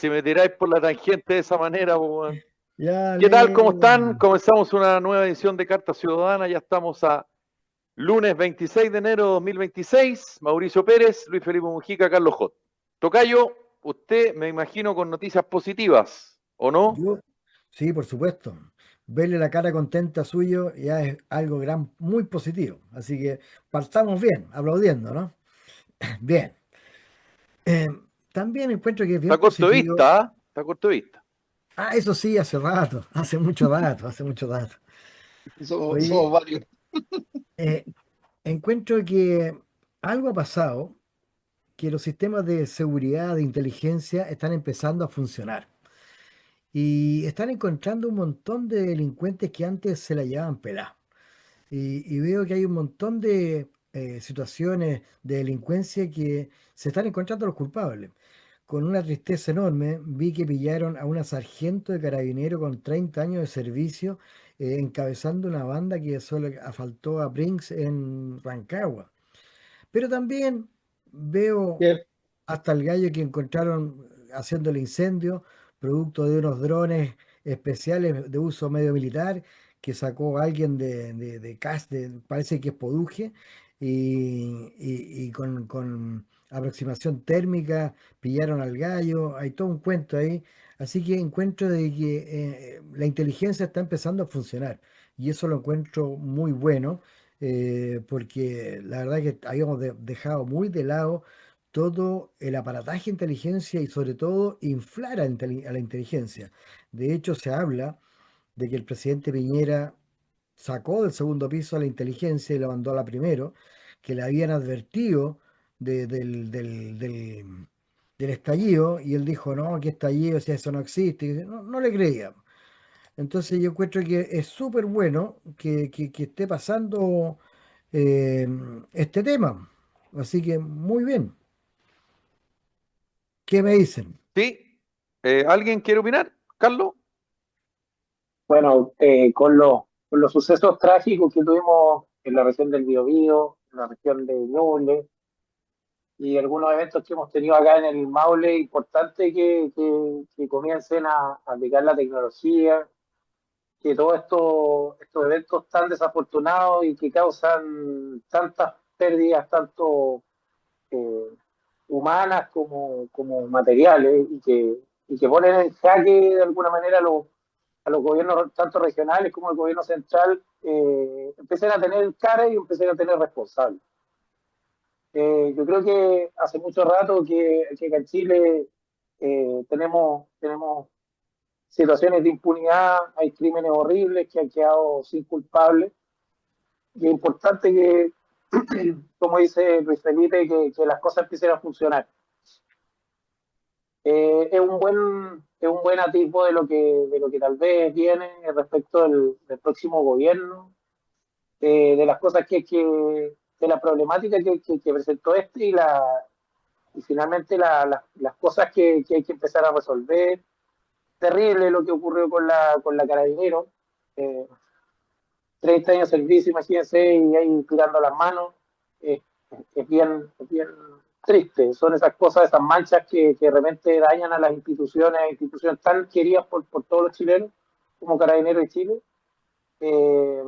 si me tiráis por la tangente de esa manera, po, weón. Ya, ¿Qué tal? ¿Cómo Leo. están? Comenzamos una nueva edición de Carta Ciudadana. Ya estamos a lunes 26 de enero de 2026. Mauricio Pérez, Luis Felipe Mujica, Carlos J. Tocayo, usted me imagino con noticias positivas, ¿o no? Yo, sí, por supuesto. Verle la cara contenta suyo ya es algo muy positivo. Así que partamos bien, aplaudiendo, ¿no? Bien. Eh, También encuentro que es bien Está corto de positivo. vista, ¿ah? Está corto de vista. Ah, eso sí, hace rato, hace mucho rato, hace mucho rato. Somos Oye, varios. eh, encuentro que algo ha pasado, que los sistemas de seguridad, de inteligencia están empezando a funcionar. Y están encontrando un montón de delincuentes que antes se la llevaban pelada. Y veo que hay un montón de situaciones de delincuencia que se están encontrando los culpables. Con una tristeza enorme, vi que pillaron a una sargento de carabinero con 30 años de servicio, encabezando una banda que solo asaltó a Brinks en Rancagua. Pero también veo Que hasta el gallo que encontraron haciendo el incendio, producto de unos drones especiales de uso medio militar, que sacó alguien de CAS, parece que es Poduje, y con aproximación térmica pillaron al gallo, hay todo un cuento ahí. Así que encuentro de que la inteligencia está empezando a funcionar, y eso lo encuentro muy bueno, porque la verdad que habíamos dejado muy de lado todo el aparataje de inteligencia y sobre todo inflar a la inteligencia. De hecho, se habla de que el presidente Piñera sacó del segundo piso a la inteligencia y la mandó a la primero, que le habían advertido del estallido y él dijo, no, ¿qué estallido? Si eso no existe. Y no, no le creía. Entonces yo encuentro que es súper bueno que esté pasando eh, este tema. Así que muy bien. ¿Qué me dicen? ¿Sí? ¿Alguien quiere opinar? ¿Carlos? Bueno, con los sucesos trágicos que tuvimos en la región del Biobío, en la región de Ñuble y algunos eventos que hemos tenido acá en el Maule, importante que comiencen a aplicar la tecnología, que todos estos eventos tan desafortunados y que causan tantas pérdidas, tanto eh, humanas como materiales, y que ponen en jaque de alguna manera a los gobiernos tanto regionales como el gobierno central, empiecen a tener cara y empiecen a tener responsables. Yo creo que hace mucho rato que acá en Chile tenemos situaciones de impunidad, hay crímenes horribles que han quedado sin culpables, y es importante que, como dice Luis Felipe, que las cosas empiecen a funcionar. Es un buen atisbo de lo que tal vez viene respecto del próximo gobierno, de las cosas de la problemática que presentó este y finalmente las cosas que hay que empezar a resolver. Terrible lo que ocurrió con la Carabinero. Eh, 30 años de servicio, imagínense, y ahí tirando las manos. Eh, es bien triste. Son esas cosas, esas manchas que de repente dañan a las instituciones tan queridas por todos los chilenos, como Carabineros de Chile. Eh,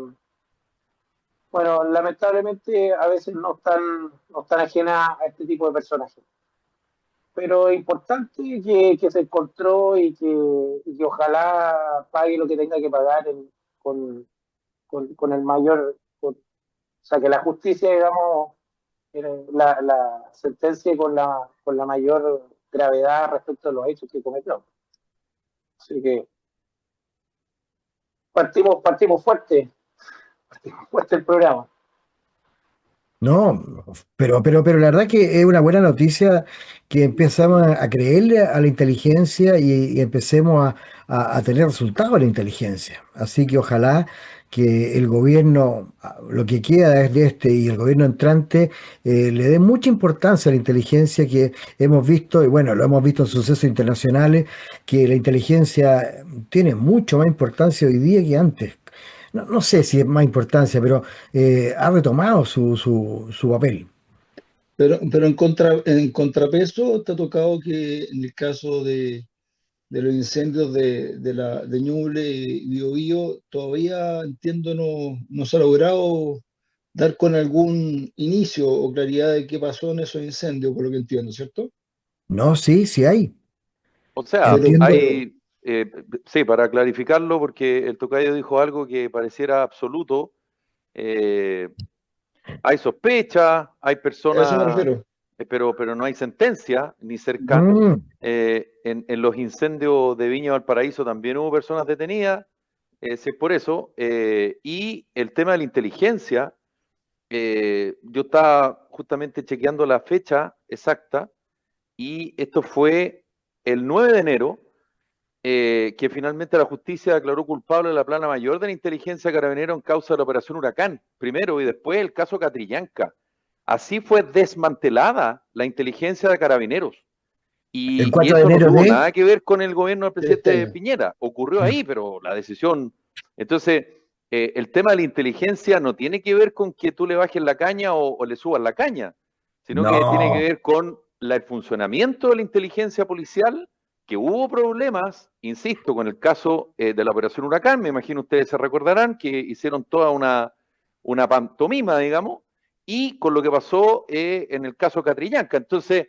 bueno, lamentablemente a veces no están ajenas a este tipo de personajes. Pero es importante que se encontró y que ojalá pague lo que tenga que pagar con el mayor, o sea, que la justicia, digamos, la sentencia con la mayor gravedad respecto a los hechos que cometió. Así que partimos fuerte el programa. No, pero la verdad que es una buena noticia que empezamos a creerle a la inteligencia y empecemos a tener resultados de la inteligencia. Así que ojalá que el gobierno, lo que queda de este y el gobierno entrante, le dé mucha importancia a la inteligencia que hemos visto, y bueno, lo hemos visto en sucesos internacionales, que la inteligencia tiene mucho más importancia hoy día que antes. No, no sé si es más importancia, pero ha retomado su papel. Pero en contrapeso te ha tocado que en el caso de los incendios de Ñuble y Biobío, todavía entiendo no se ha logrado dar con algún inicio o claridad de qué pasó en esos incendios, por lo que entiendo, ¿cierto? No, sí, sí hay. O sea, Pero, Entiendo. sí, para clarificarlo, porque el tocayo dijo algo que pareciera absoluto, eh, hay sospecha, hay a eso me personas, refiero. pero no hay sentencia ni cerca. Mm, En los incendios de Viña Valparaíso también hubo personas detenidas, si es por eso. Y el tema de la inteligencia, yo estaba justamente chequeando la fecha exacta y esto fue el 9 de enero, que finalmente la justicia declaró culpable a la plana mayor de la inteligencia carabinero en causa de la operación Huracán, primero, y después el caso Catrillanca. Así fue desmantelada la inteligencia de carabineros. el Y 4 de eso no enero tuvo de... nada que ver con el gobierno del De este presidente año. Piñera. Ocurrió No, ahí, pero la decisión. Entonces, el tema de la inteligencia no tiene que ver con que tú le bajes la caña o le subas la caña, sino que tiene que no. ver con el funcionamiento de la inteligencia policial, que hubo problemas, insisto, con el caso de la Operación Huracán. Me imagino ustedes se recordarán que hicieron toda una pantomima, digamos, y con lo que pasó en el caso Catrillanca. Entonces,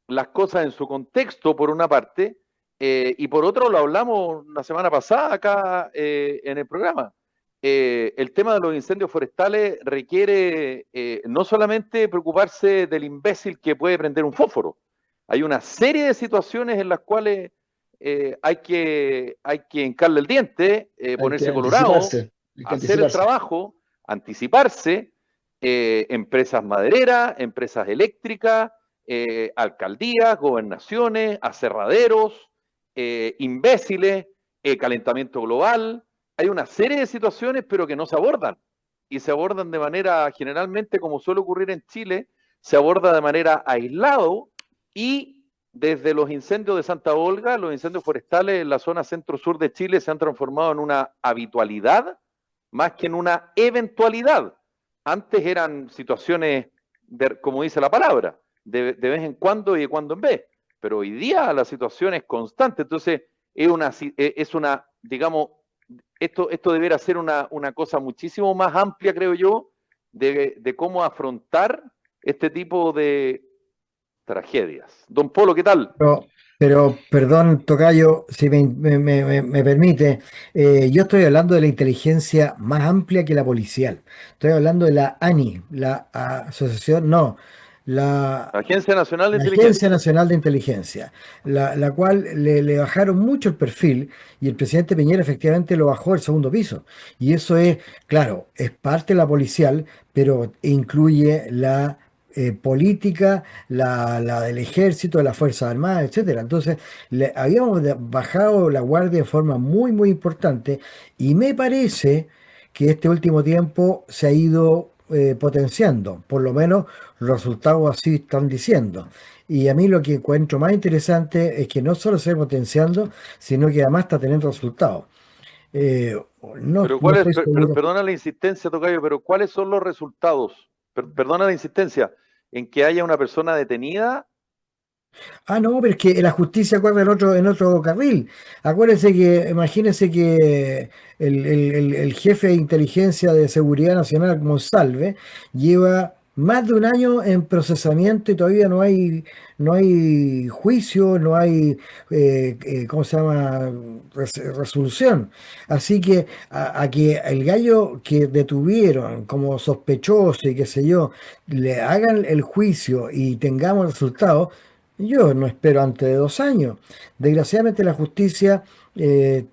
las cosas en su contexto, por una parte, y por otro lo hablamos la semana pasada acá en el programa. El tema de los incendios forestales requiere no solamente preocuparse del imbécil que puede prender un fósforo, hay una serie de situaciones en las cuales hay que hincarle el diente, Hay que ponerse colorado, anticiparse, hay que hacer el anticiparse. trabajo, anticiparse, empresas madereras, empresas eléctricas, alcaldías, gobernaciones, aserraderos, imbéciles, calentamiento global. Hay una serie de situaciones, pero que no se abordan. Y se abordan de manera, generalmente, como suele ocurrir en Chile, se aborda de manera aislado y desde los incendios de Santa Olga, los incendios forestales en la zona centro-sur de Chile se han transformado en una habitualidad más que en una eventualidad. Antes eran situaciones, como dice la palabra, de vez en cuando y de cuando en vez. Pero hoy día la situación es constante. Entonces, digamos, esto debería ser una cosa muchísimo más amplia, creo yo, de cómo afrontar este tipo de tragedias. Don Polo, ¿qué tal? Perdón, tocayo, si me permite, yo estoy hablando de la inteligencia más amplia que la policial. Estoy hablando de la ANI, la asociación, no, la Agencia Nacional de La Agencia Inteligencia. Nacional de Inteligencia, la cual le bajaron mucho el perfil y el presidente Piñera efectivamente lo bajó al segundo piso. Y eso es, claro, es parte de la policial, pero incluye la política, la del ejército, de las Fuerzas Armadas, etcétera. Entonces, le habíamos bajado la guardia de forma muy, muy importante y me parece que este último tiempo se ha ido potenciando, por lo menos los resultados así están diciendo. Y a mí lo que encuentro más interesante es que no solo se está potenciando, sino que además está teniendo resultados. Eh, no, Pero no cuál es, estoy seguro. perdona la insistencia, Tocayo, pero ¿cuáles son los resultados? Perdona la insistencia, en que haya una persona detenida. Ah, no, pero es que la justicia corre en otro carril. Acuérdense que, imagínense que el jefe de inteligencia de seguridad nacional, Monsalve, lleva más de un año en procesamiento y todavía no hay juicio, no hay, ¿cómo se llama?, resolución. Así que a que el gallo que detuvieron como sospechoso y qué sé yo, le hagan el juicio y tengamos resultados. Yo no espero antes de 2 años. Desgraciadamente la justicia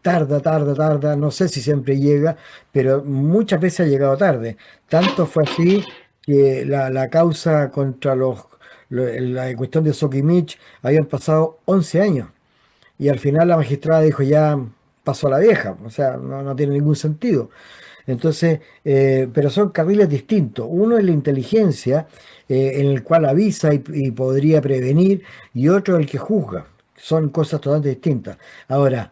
tarda, no sé si siempre llega, pero muchas veces ha llegado tarde. Tanto fue así que la causa contra la cuestión de Sokimich habían pasado 11 años y al final la magistrada dijo ya pasó a la vieja, o sea, no tiene ningún sentido. Entonces, pero son carriles distintos. Uno es la inteligencia, en el cual avisa y podría prevenir, y otro el que juzga. Son cosas totalmente distintas. Ahora,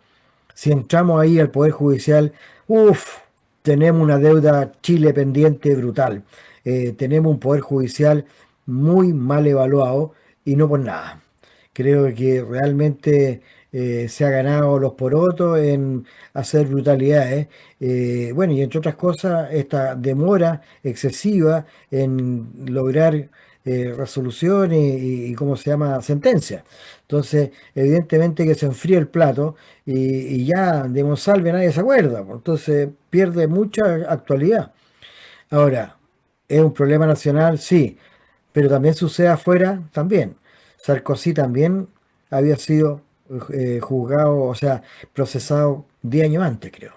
si entramos ahí al Poder Judicial, uff, tenemos una deuda Chile pendiente brutal. Tenemos un Poder Judicial muy mal evaluado y no por nada. Creo que realmente se ha ganado los porotos en hacer brutalidades. Bueno, y entre otras cosas, esta demora excesiva en lograr resoluciones y, ¿cómo se llama?, sentencias. Entonces, evidentemente que se enfría el plato y ya de Monsalve nadie se acuerda, pues. Entonces, pierde mucha actualidad. Ahora, ¿es un problema nacional? Sí, pero también sucede afuera, también. Sarkozy también había sido juzgado, o sea, procesado 10 años antes, creo.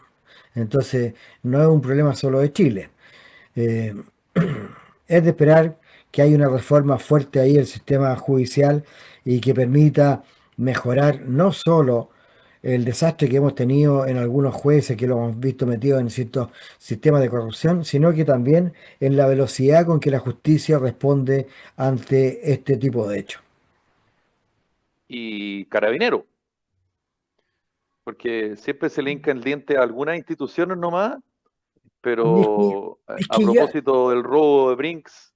Entonces, no es un problema solo de Chile. Eh, es de esperar que haya una reforma fuerte ahí del sistema judicial y que permita mejorar no solo el desastre que hemos tenido en algunos jueces que lo hemos visto metidos en ciertos sistemas de corrupción, sino que también en la velocidad con que la justicia responde ante este tipo de hechos. Y Carabinero, porque siempre se le hinca el diente a algunas instituciones nomás, Y es que, pero es a que ya, propósito del robo de Brinks,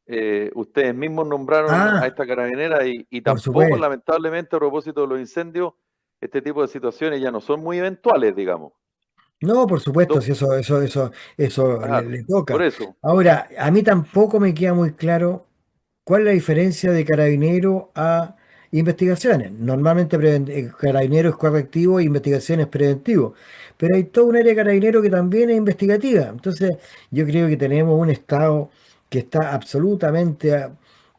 ustedes mismos nombraron a ah, esta carabinera y por tampoco, supuesto. lamentablemente, a propósito de los incendios, este tipo de situaciones ya no son muy eventuales, digamos. No, por supuesto, Do- si eso claro, le por toca. eso. Ahora, a mí tampoco me queda muy claro cuál es la diferencia de carabinero a investigaciones. Normalmente carabinero es correctivo e investigación es preventivo, pero hay toda un área de carabinero que también es investigativa. Entonces, yo creo que tenemos un Estado que está absolutamente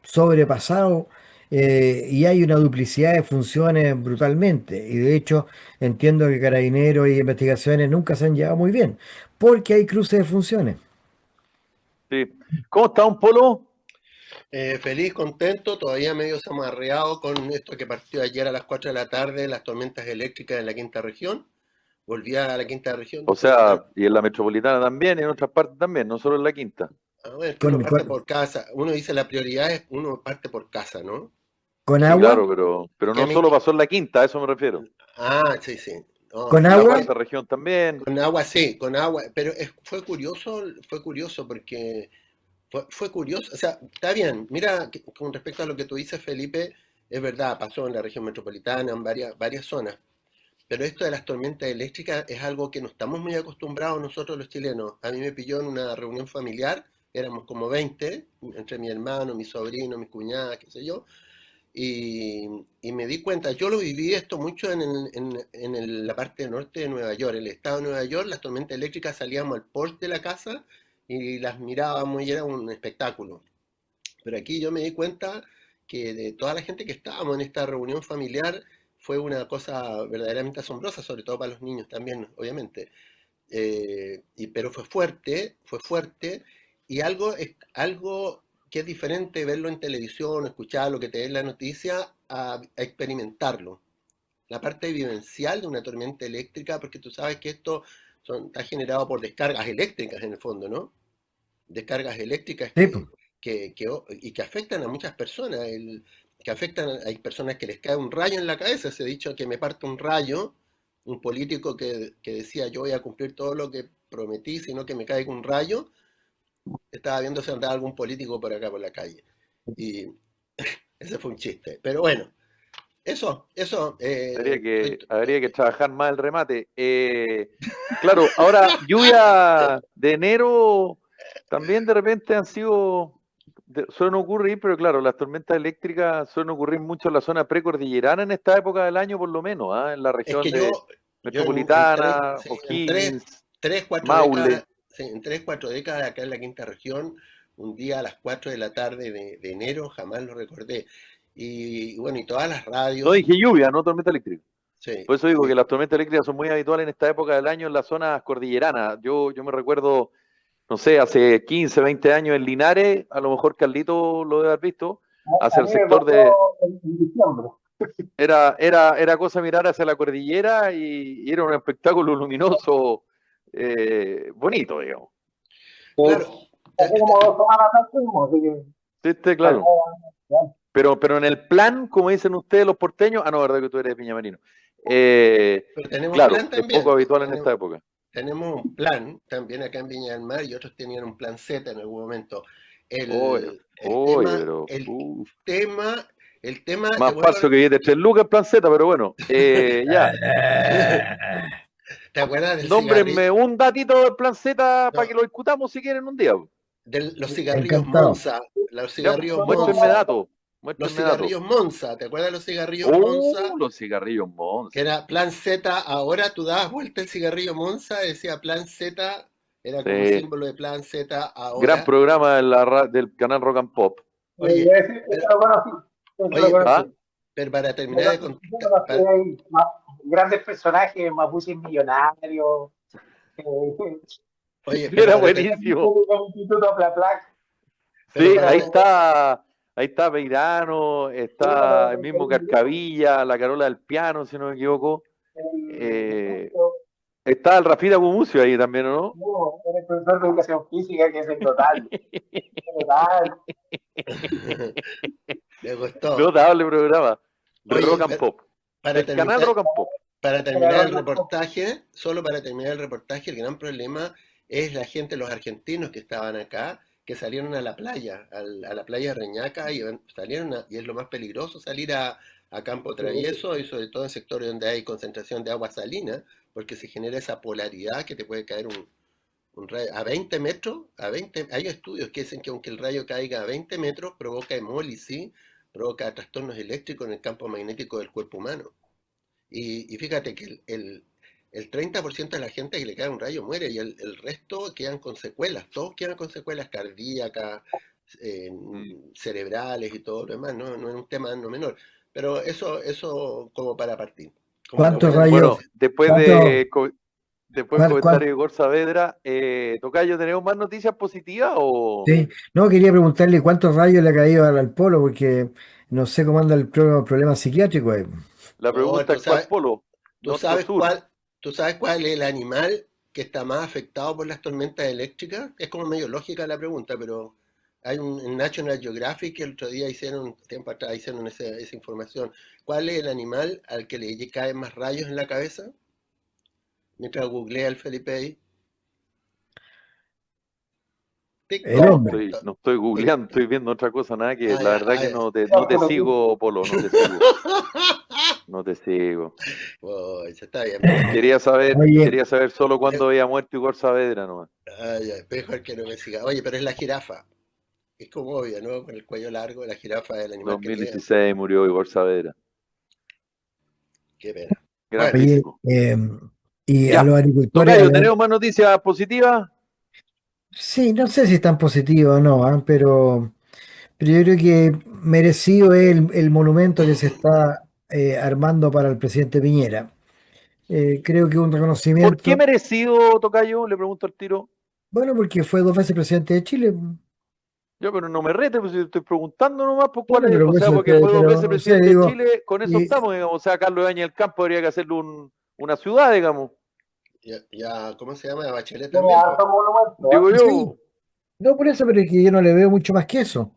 sobrepasado, y hay una duplicidad de funciones brutalmente. Y de hecho, entiendo que carabineros y investigaciones nunca se han llevado muy bien, porque hay cruces de funciones. Sí. ¿Cómo está un polo? Feliz, contento, todavía medio zamarreado con esto que partió ayer a las 4 de la tarde, las tormentas eléctricas en la quinta región. Volví a la quinta región O después de sea, estar. y en la metropolitana también, y en otras partes también, no solo en la quinta. A ver, que uno Con, parte con, por casa. Uno dice la prioridad es uno parte por casa, ¿no? con Sí, agua, claro, pero Que a no mí. solo pasó en la quinta, a eso me refiero. Sí, sí. No, con En la agua. cuarta región también. con agua sí, con agua. Pero fue curioso porque fue curioso. O sea, está bien. Mira, con respecto a lo que tú dices, Felipe, es verdad, pasó en la región metropolitana, en varias zonas. Pero esto de las tormentas eléctricas es algo que no estamos muy acostumbrados nosotros los chilenos. A mí me pilló en una reunión familiar, éramos como 20, entre mi hermano, mi sobrino, mis cuñadas, qué sé yo, y me di cuenta, yo lo viví esto mucho la parte norte de Nueva York, el estado de Nueva York, las tormentas eléctricas salíamos al porche de la casa y las mirábamos y era un espectáculo. Pero aquí yo me di cuenta que de toda la gente que estábamos en esta reunión familiar fue una cosa verdaderamente asombrosa, sobre todo para los niños también, obviamente. Pero fue fuerte, y algo que es diferente verlo en televisión, escucharlo, que te den la noticia, a experimentarlo. La parte vivencial de una tormenta eléctrica, porque tú sabes que esto está generado por descargas eléctricas en el fondo, ¿no? Descargas eléctricas Sí, po. y que afectan a muchas personas, hay personas que les cae un rayo en la cabeza, se ha dicho que me parte un rayo, un político que decía yo voy a cumplir todo lo que prometí, sino que me caiga un rayo, estaba viendo si andaba algún político por acá por la calle. Y ese fue un chiste. Pero bueno, eso, Habría que trabajar más el remate. Claro, ahora, lluvia de enero también de repente han sido, suelen ocurrir, pero claro, las tormentas eléctricas suelen ocurrir mucho en la zona precordillerana en esta época del año, por lo menos, ¿ah? En la es región que de yo en tres, Metropolitana, sí, O'Higgins, tres, cuatro Maule. décadas, sí, en 3, 4 décadas acá en la quinta región, un día a las 4 de la tarde de enero, jamás lo recordé. Y bueno, y todas las No radios, dije lluvia, no tormenta eléctrica. sí, Por eso digo que sí, las tormentas eléctricas son muy habituales en esta época del año en las zonas cordilleranas. Yo me recuerdo, no sé, hace 15, 20 años en Linares, a lo mejor Carlito lo debe haber visto, A hacia el mí me sector de... pasó en diciembre. Era cosa mirar hacia la cordillera y era un espectáculo luminoso bonito, digamos. claro. Hace como 2 semanas atrás fuimos, así que ¿Viste? para Claro. Pero en el plan, como dicen ustedes los porteños, no, verdad que tú eres Viñamarino. Pero tenemos Claro, plan es poco también, habitual en esta época. tenemos un plan también acá en Viña del Mar y otros tenían un plan Z en algún momento. Oye, El, el oye, tema, pero... el tema El tema, te Más vuelvo falso que billete 3 lucas, plan Z, pero bueno. Ya. ¿te acuerdas del Nómbrenme cigarrillo? un datito del plan Z para No, que lo discutamos si quieren un día. de los cigarrillos Encantado. Monza, los Ya, pues, cigarrillos muéstrenme Monza, datos. los Muéstrenme datos. cigarrillos Monza, ¿te acuerdas de los cigarrillos Monza? Los cigarrillos Que Monza. era plan Z, ahora tú dabas vuelta el cigarrillo Monza, decía plan Z, era como Sí. símbolo de plan Z Gran ahora. programa del canal Rock and Pop. Oye, Ese pero, lo conocí. Ese lo oye, conocí. ¿Ah? pero para Yo terminar de conocí contar, ahí grandes personajes, mapuches millonarios. oye, pero Era para buenísimo. El Instituto Plaplac. pero Sí, para ahí está Beirano, está el mismo Carcavilla, la Carola del Piano, si no me equivoco. Está el Rafita Gumucio ahí también, ¿o no? El profesor de educación física, que es el total. Total. me gustó. Notable programa. Oye, Rock and Pop. para El canal terminar, Rock and Pop. para terminar el reportaje, solo para terminar el reportaje, el gran problema es la gente, los argentinos que estaban acá, que salieron a la playa, a la playa de Reñaca, y y es lo más peligroso salir a Campo Travieso, y sobre todo en sectores donde hay concentración de agua salina, porque se genera esa polaridad que te puede caer un rayo a 20 metros, hay estudios que dicen que aunque el rayo caiga a 20 metros, provoca hemólisis, provoca trastornos eléctricos en el campo magnético del cuerpo humano. Y fíjate que el 30% de la gente que le cae un rayo muere y el resto quedan con secuelas, todos quedan con secuelas cardíacas, cerebrales y todo lo demás, no es un tema no menor. Pero eso como para partir. ¿Cuántos Bueno, rayos? después ¿Cuánto- del cuál- comentario de Igor Saavedra, Tocayo, ¿tenemos más noticias positivas o Sí, no, quería preguntarle cuántos rayos le ha caído al polo, porque no sé cómo anda el problema psiquiátrico ahí. la No, pregunta es cuál polo? ¿tú ¿Norte o sur? tú sabes cuál es el animal que está más afectado por las tormentas eléctricas? Es como medio lógica la pregunta, pero hay en National Geographic que el otro día tiempo atrás hicieron esa información. ¿Cuál es el animal al que le caen más rayos en la cabeza? Mientras googlea el Felipe ahí. El No, hombre. no estoy googleando, estoy viendo otra cosa, nada que la ya, verdad que no te sigo, Polo, no te sigo. No te sigo. Oh, eso está bien. Quería Oye, saber solo cuándo había muerto Igor Saavedra nomás. Mejor que no me siga. Oye, pero es la jirafa. Es como obvio, ¿no? Con el cuello largo, la jirafa es el animal que llega. 2016 murió Igor Saavedra. Qué pena. Gran Bueno, oye, físico. y a Ya, los agricultores, Tocayo, ¿tenemos más noticias positivas? sí, no sé si es tan positivo o no, pero yo creo que merecido es el monumento que se está armando para el presidente Piñera. Creo que un ¿Por qué reconocimiento, merecido, Tocayo? Le pregunto al tiro. bueno, porque fue 2 veces presidente de Chile. Yo, pero no me rete, pues si te estoy preguntando nomás, pues cuál Bueno, es, pero o por sea, eso, porque fue 2 veces no sé, presidente de digo, Chile, con eso y- estamos, digamos, o sea, Carlos Ibáñez del Campo habría que hacerle una ciudad, digamos, ¿cómo se llama? Bachelet Tiene también, harto monumento. digo sí, yo. no por eso, pero es que yo no le veo mucho más que eso.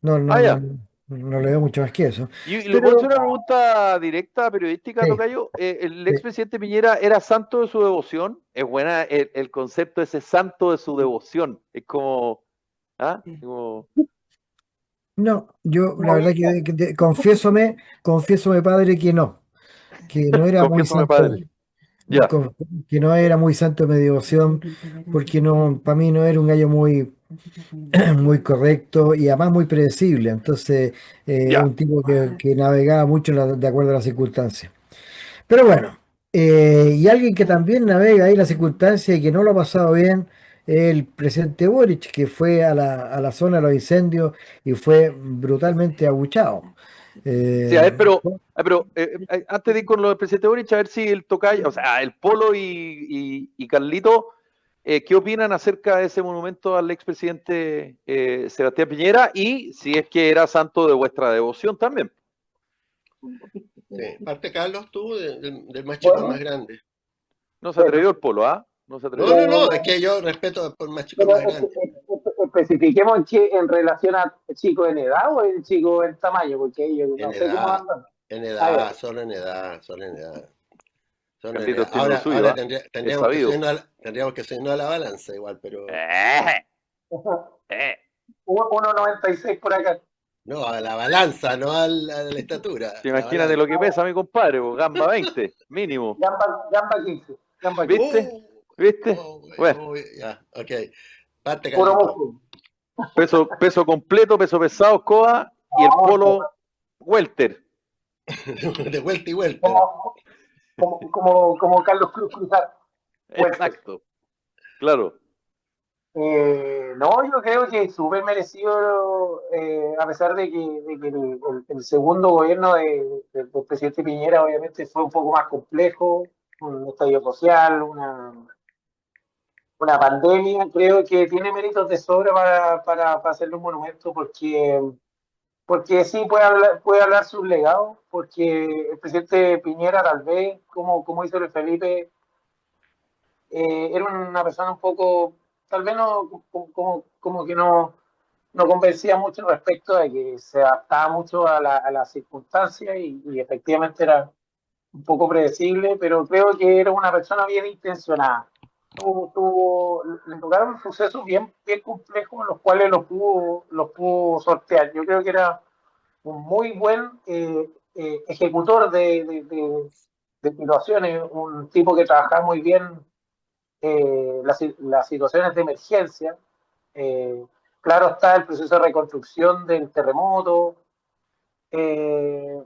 No, no, Ah, no, ya. no le veo mucho más que eso. Y le puedo hacer Pero una pregunta directa, periodística, sí, Tocayo. ¿El sí. expresidente Piñera era santo de su devoción? Es buena el concepto ese santo de su devoción. Es como, ¿ah? Como, No, yo la verdad que confiésome, padre, que no era muy confiésame, santo, padre. Ya, con- que no era muy santo de mi devoción, porque no, para mí no era un gallo muy, muy correcto y además muy predecible. Entonces, ya. un tipo que navegaba mucho de acuerdo a las circunstancias. Pero bueno, y alguien que también navega ahí las circunstancias y que no lo ha pasado bien, el presidente Boric, que fue a la zona de los incendios y fue brutalmente abuchado. Sí, Eh, pero antes de ir con lo del presidente Boric, a ver si el Tocayo, o sea, el Polo y Carlito, ¿qué opinan acerca de ese monumento al expresidente Sebastián Piñera y si es que era santo de vuestra devoción también? Sí. Parte Carlos, tú, del más chico al más grande. No se atrevió el Polo, ¿ah? No se atrevió. No, es que yo respeto por más chico al Pero más grande. especifiquemos en relación a chico en edad o el chico en tamaño, porque yo En no sé cómo edad, andan. en Ah, edad, ya. solo en edad, solo en edad. Solo en Carlitos edad. tiene lo suyo, Ahora ¿ah? Es tendríamos que sabido. subirnos a la balanza igual, pero Eh, eh. 1,96 por acá. No, a la balanza, no a la estatura. Sí, A la imagínate lo que balanza. pesa mi compadre, po, gamba 20, mínimo. Gamba 15. Gamba 15. ¿Viste? ¿Viste? Bueno, Ya, ok. Parte, Puro Carlito. músculo. peso completo, peso pesado, Escoba, y el polo welter. De vuelta y vuelta. Como Carlos Cruz Cruzar. Exacto. Claro. No, yo creo que es súper merecido, a pesar de que el segundo gobierno del presidente Piñera obviamente fue un poco más complejo, un estallido social, una pandemia. Creo que tiene méritos de sobra para hacerle un monumento, porque sí puede hablar sus legados, porque el presidente Piñera tal vez, como hizo el Felipe, era una persona un poco, tal vez no, como que no convencía mucho respecto de que se adaptaba mucho a las circunstancias y efectivamente era un poco predecible, pero creo que era una persona bien intencionada. Le tocaron sucesos bien complejos, los cuales los pudo sortear. Yo creo que era un muy buen ejecutor de situaciones, un tipo que trabajaba muy bien las situaciones de emergencia. Claro está el proceso de reconstrucción del terremoto, eh,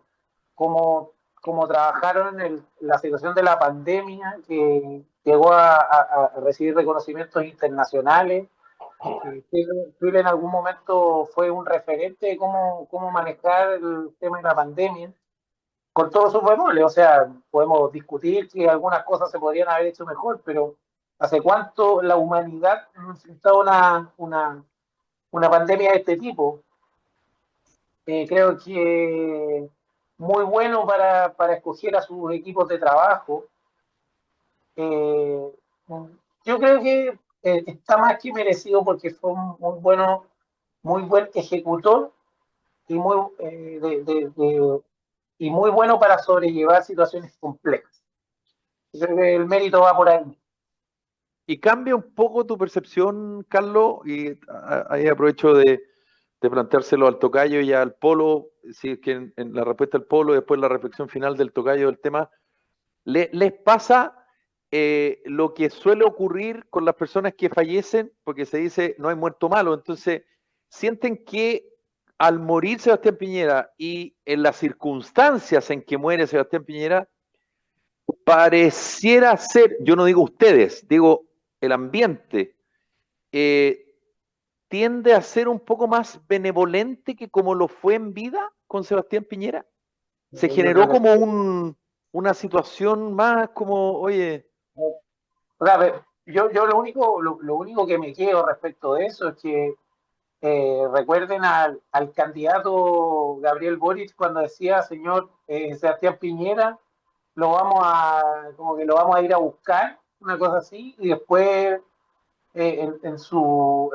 como trabajaron en la situación de la pandemia, que llegó a recibir reconocimientos internacionales. Chile en algún momento fue un referente de cómo manejar el tema de la pandemia, con todos sus bemoles. O sea, podemos discutir que algunas cosas se podrían haber hecho mejor, pero ¿hace cuánto la humanidad ha enfrentado una pandemia de este tipo? Creo que muy bueno para escoger a sus equipos de trabajo. Eh, yo creo que está más que merecido porque fue un muy buen ejecutor y y muy bueno para sobrellevar situaciones complejas. Yo creo que el mérito va por ahí. Y cambia un poco tu percepción, Carlos, y ahí aprovecho de planteárselo al tocayo y al polo, si es que en la respuesta al polo y después la reflexión final del tocayo del tema, ¿les pasa lo que suele ocurrir con las personas que fallecen? Porque se dice no hay muerto malo, entonces sienten que al morir Sebastián Piñera y en las circunstancias en que muere Sebastián Piñera, pareciera ser, yo no digo ustedes, digo el ambiente, tiende a ser un poco más benevolente que como lo fue en vida con Sebastián Piñera. Se generó como una situación más como, oye. O sea, yo lo único que me quedo respecto de eso es que recuerden al candidato Gabriel Boric cuando decía, señor Sebastián Piñera, como que lo vamos a ir a buscar, una cosa así, y después en su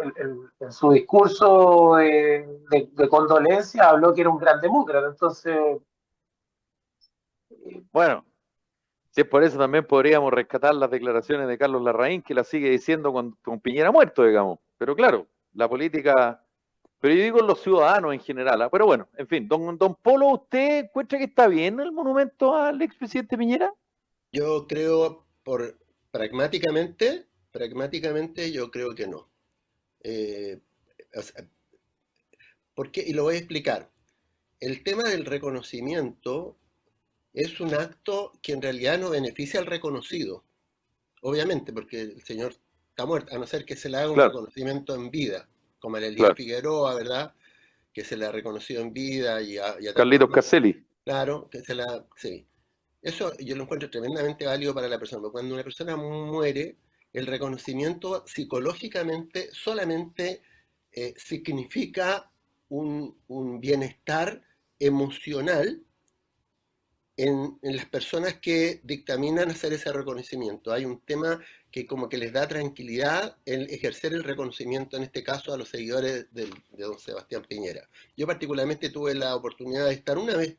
discurso de condolencia habló que era un gran demócrata. Entonces, Bueno, si es por eso también podríamos rescatar las declaraciones de Carlos Larraín, que las sigue diciendo con Piñera muerto, digamos. Pero claro, la política, pero yo digo los ciudadanos en general. ¿Ah? Pero bueno, en fin, don Polo, ¿usted encuentra que está bien el monumento al expresidente Piñera? Yo creo, pragmáticamente, yo creo que no. O sea, ¿por qué? Y lo voy a explicar. El tema del reconocimiento es un acto que en realidad no beneficia al reconocido, obviamente, porque el señor está muerto, a no ser que se le haga un reconocimiento en vida, como el Elías Figueroa, ¿verdad? Que se le ha reconocido en vida y a Carlitos Caselli. Claro, que sí. Eso yo lo encuentro tremendamente válido para la persona, porque cuando una persona muere, el reconocimiento psicológicamente solamente significa un bienestar emocional en las personas que dictaminan hacer ese reconocimiento. Hay un tema que como que les da tranquilidad el ejercer el reconocimiento, en este caso a los seguidores de don Sebastián Piñera. Yo particularmente tuve la oportunidad de estar una vez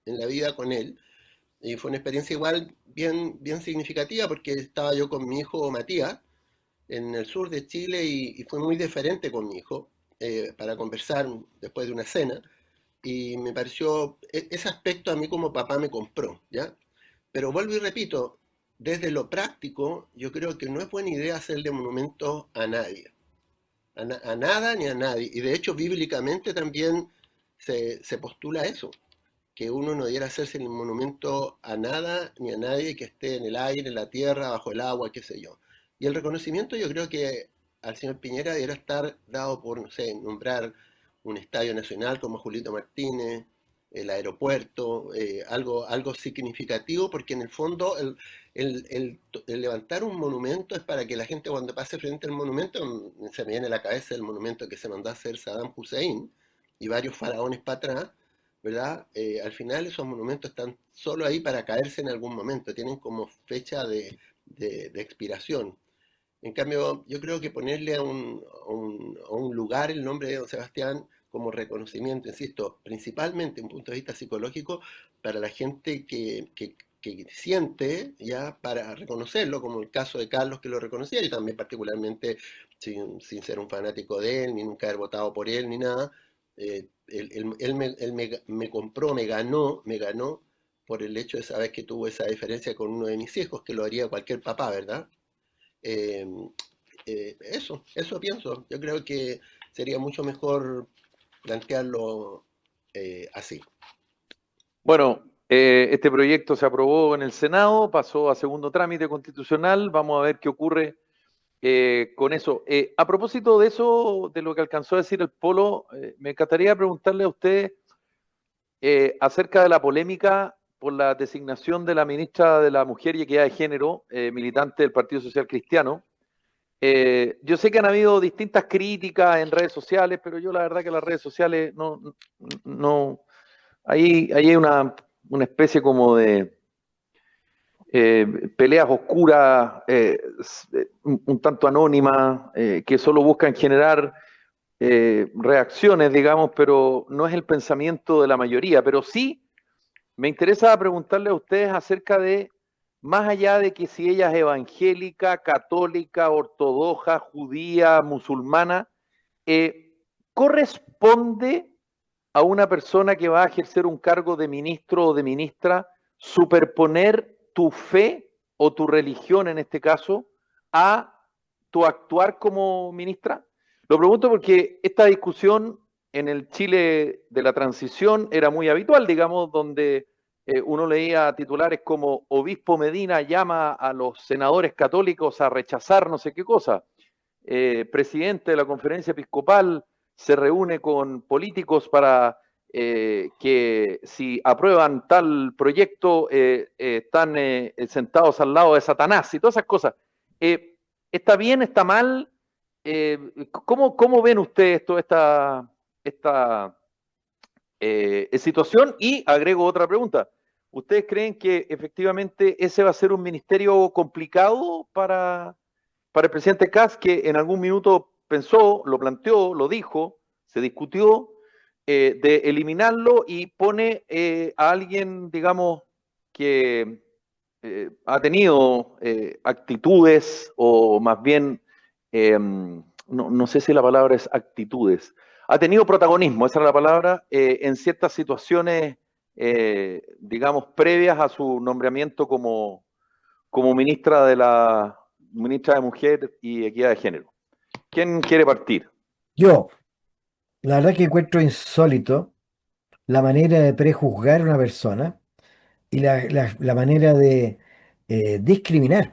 en la vida con él, y fue una experiencia igual bien significativa, porque estaba yo con mi hijo Matías en el sur de Chile y fue muy diferente con mi hijo para conversar después de una cena. y me pareció, ese aspecto a mí como papá me compró, ¿ya? Pero vuelvo y repito, desde lo práctico, yo creo que no es buena idea hacerle monumentos a nadie, a nada ni a nadie. Y de hecho, bíblicamente también se postula eso, que uno no debiera hacerse el monumento a nada ni a nadie que esté en el aire, en la tierra, bajo el agua, qué sé yo. Y el reconocimiento yo creo que al señor Piñera debería estar dado por, no sé, nombrar un estadio nacional como Julito Martínez, el aeropuerto, algo significativo, porque en el fondo el levantar un monumento es para que la gente cuando pase frente al monumento, se me viene a la cabeza el monumento que se mandó a hacer Saddam Hussein y varios faraones para atrás, ¿verdad? Al final esos monumentos están solo ahí para caerse en algún momento, tienen como fecha de expiración. En cambio, yo creo que ponerle a un lugar el nombre de Don Sebastián como reconocimiento, insisto, principalmente en un punto de vista psicológico, para la gente que siente, ya para reconocerlo, como el caso de Carlos que lo reconocía, y también particularmente sin ser un fanático de él, ni nunca haber votado por él, ni nada, él me compró, me ganó por el hecho de saber que tuvo esa diferencia con uno de mis hijos, que lo haría cualquier papá, ¿verdad? Eh, eso pienso. Yo creo que sería mucho mejor plantearlo así. Bueno, este proyecto se aprobó en el Senado, pasó a segundo trámite constitucional. Vamos a ver qué ocurre con eso. A propósito de eso, de lo que alcanzó a decir el Polo, me encantaría preguntarle a usted acerca de la polémica por la designación de la ministra de la Mujer y Equidad de Género, militante del Partido Social Cristiano. Yo sé que han habido distintas críticas en redes sociales, pero yo la verdad que las redes sociales no ahí hay una especie como de peleas oscuras, un tanto anónimas, que solo buscan generar reacciones, digamos, pero no es el pensamiento de la mayoría. Pero sí me interesa preguntarle a ustedes acerca de, más allá de que si ella es evangélica, católica, ortodoxa, judía, musulmana, ¿corresponde a una persona que va a ejercer un cargo de ministro o de ministra superponer tu fe o tu religión en este caso a tu actuar como ministra? Lo pregunto porque esta discusión en el Chile de la transición era muy habitual, digamos, donde uno leía titulares como Obispo Medina llama a los senadores católicos a rechazar no sé qué cosa, presidente de la conferencia episcopal se reúne con políticos para que si aprueban tal proyecto están sentados al lado de Satanás y todas esas cosas. ¿Está bien? ¿Está mal? ¿Cómo ven ustedes toda esta situación? Y agrego otra pregunta. ¿Ustedes creen que efectivamente ese va a ser un ministerio complicado para el presidente Kast, que en algún minuto pensó, lo planteó, lo dijo, se discutió, de eliminarlo y pone a alguien, digamos, que ha tenido actitudes o más bien, no sé si la palabra es actitudes, ha tenido protagonismo, esa es la palabra, en ciertas situaciones, digamos, previas a su nombramiento como ministra de Mujer y Equidad de Género. ¿Quién quiere partir? Yo, la verdad que encuentro insólito la manera de prejuzgar a una persona y la manera de discriminar.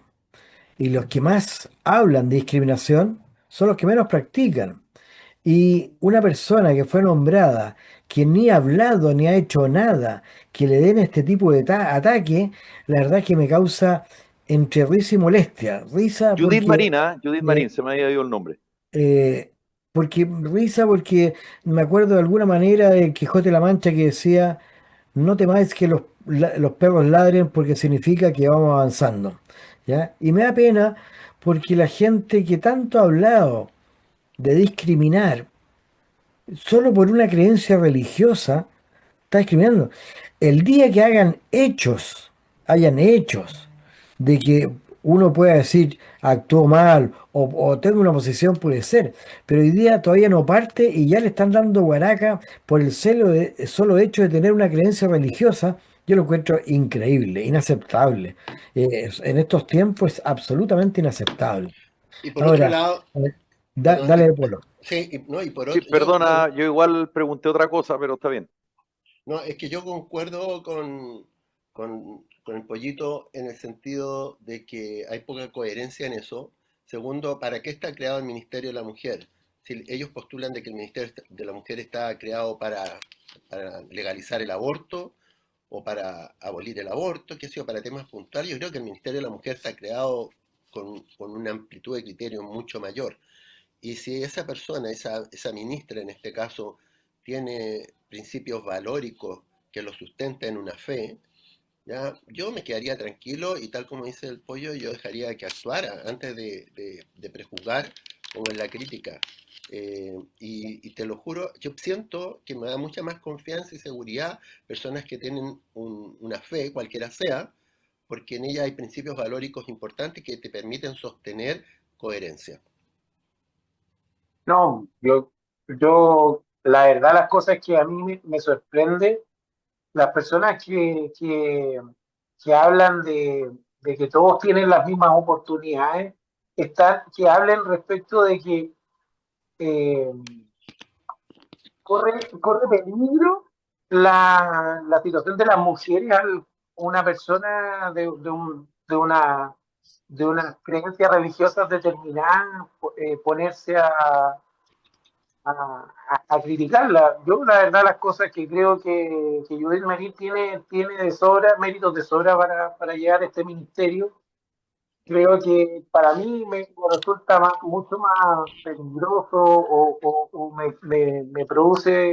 Y los que más hablan de discriminación son los que menos practican. Y una persona que fue nombrada, que ni ha hablado ni ha hecho nada, que le den este tipo de ataque, la verdad que me causa entre risa y molestia. Risa Judith porque Marín, ¿eh? Judith Marín, me, se me había ido el nombre. eh, risa porque me acuerdo de alguna manera de Quijote de la Mancha que decía, no temáis que los perros ladren porque significa que vamos avanzando, ¿ya? Y me da pena porque la gente que tanto ha hablado de discriminar solo por una creencia religiosa, está discriminando. El día que hayan hechos de que uno puede decir actuó mal o tengo una posición, puede ser, pero hoy día todavía no parte y ya le están dando guaraca por el solo hecho de tener una creencia religiosa. Yo lo encuentro increíble, inaceptable. En estos tiempos es absolutamente inaceptable. Y por otro Ahora, lado, perdón, dale, Polo. sí, no, y por Sí, otro, yo, perdona, yo igual pregunté otra cosa, pero está bien. no, es que yo concuerdo con el pollito en el sentido de que hay poca coherencia en eso. Segundo, ¿para qué está creado el Ministerio de la Mujer? Si ellos postulan de que el Ministerio de la Mujer está creado para legalizar el aborto o para abolir el aborto, qué sé yo, para temas puntuales, yo creo que el Ministerio de la Mujer está creado con una amplitud de criterio mucho mayor. Y si esa persona, esa ministra en este caso, tiene principios valóricos que lo sustenten en una fe, ya, yo me quedaría tranquilo y tal como dice el pollo, yo dejaría que actuara antes de prejuzgar o en la crítica. Y te lo juro, yo siento que me da mucha más confianza y seguridad personas que tienen una fe, cualquiera sea, porque en ella hay principios valóricos importantes que te permiten sostener coherencia. No, la verdad, las cosas que a mí me sorprende, las personas que hablan de que todos tienen las mismas oportunidades, que hablen respecto de que eh, corre peligro la situación de las mujeres al una persona de unas creencias religiosas determinadas ponerse a criticarla. Yo, la verdad, las cosas que creo que Judith Marín tiene de sobra, méritos de sobra para llegar a este ministerio. Creo que para mí me resulta mucho más peligroso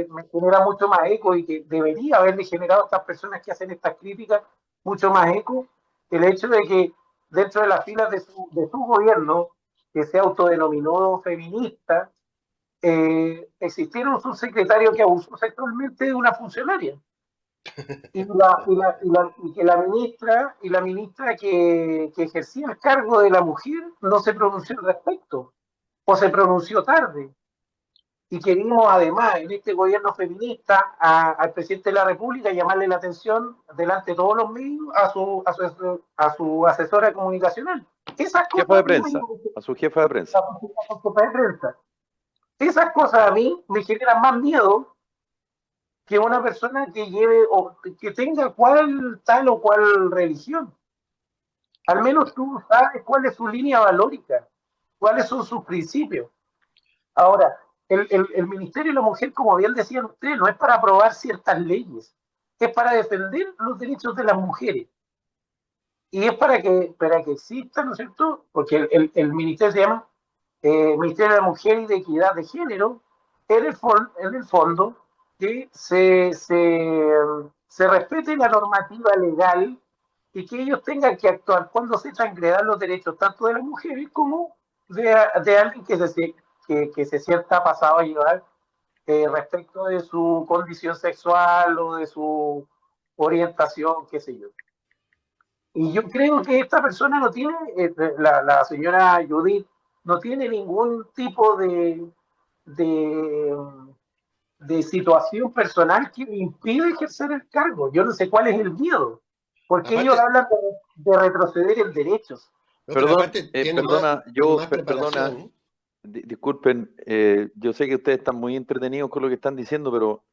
me genera mucho más eco y que debería haberle generado a estas personas que hacen estas críticas mucho más eco el hecho de que dentro de las filas de su gobierno, que se autodenominó feminista, existiera un subsecretario que abusó sexualmente de una funcionaria. Y que la ministra que ejercía el cargo de la mujer no se pronunció al respecto, o se pronunció tarde. Y queríamos además, en este gobierno feminista, al presidente de la República llamarle la atención delante de todos los medios a su asesora comunicacional. Esas Jefa de cosas prensa, a su jefa de prensa. Esas cosas a mí me generan más miedo que una persona que lleve o que tenga tal o cual religión. Al menos tú sabes cuál es su línea valórica, cuáles son sus principios. Ahora, el Ministerio de la Mujer, como bien decían ustedes, no es para aprobar ciertas leyes, es para defender los derechos de las mujeres. Y es para que exista, ¿no es cierto? Porque el ministerio se llama Ministerio de la Mujer y de Equidad de Género, en el fondo, que se respete la normativa legal y que ellos tengan que actuar cuando se transgredan los derechos tanto de las mujeres como de alguien que se sienta pasado a llevar respecto de su condición sexual o de su orientación, qué sé yo. Y yo creo que esta persona no tiene, la señora Judith, no tiene ningún tipo de, de situación personal que le impide ejercer el cargo. Yo no sé cuál es el miedo, porque ellos Aparte, hablan de retroceder en derechos. no, pero Perdón, aparte tiene perdona, más perdona, preparación. disculpen, yo sé que ustedes están muy entretenidos con lo que están diciendo, pero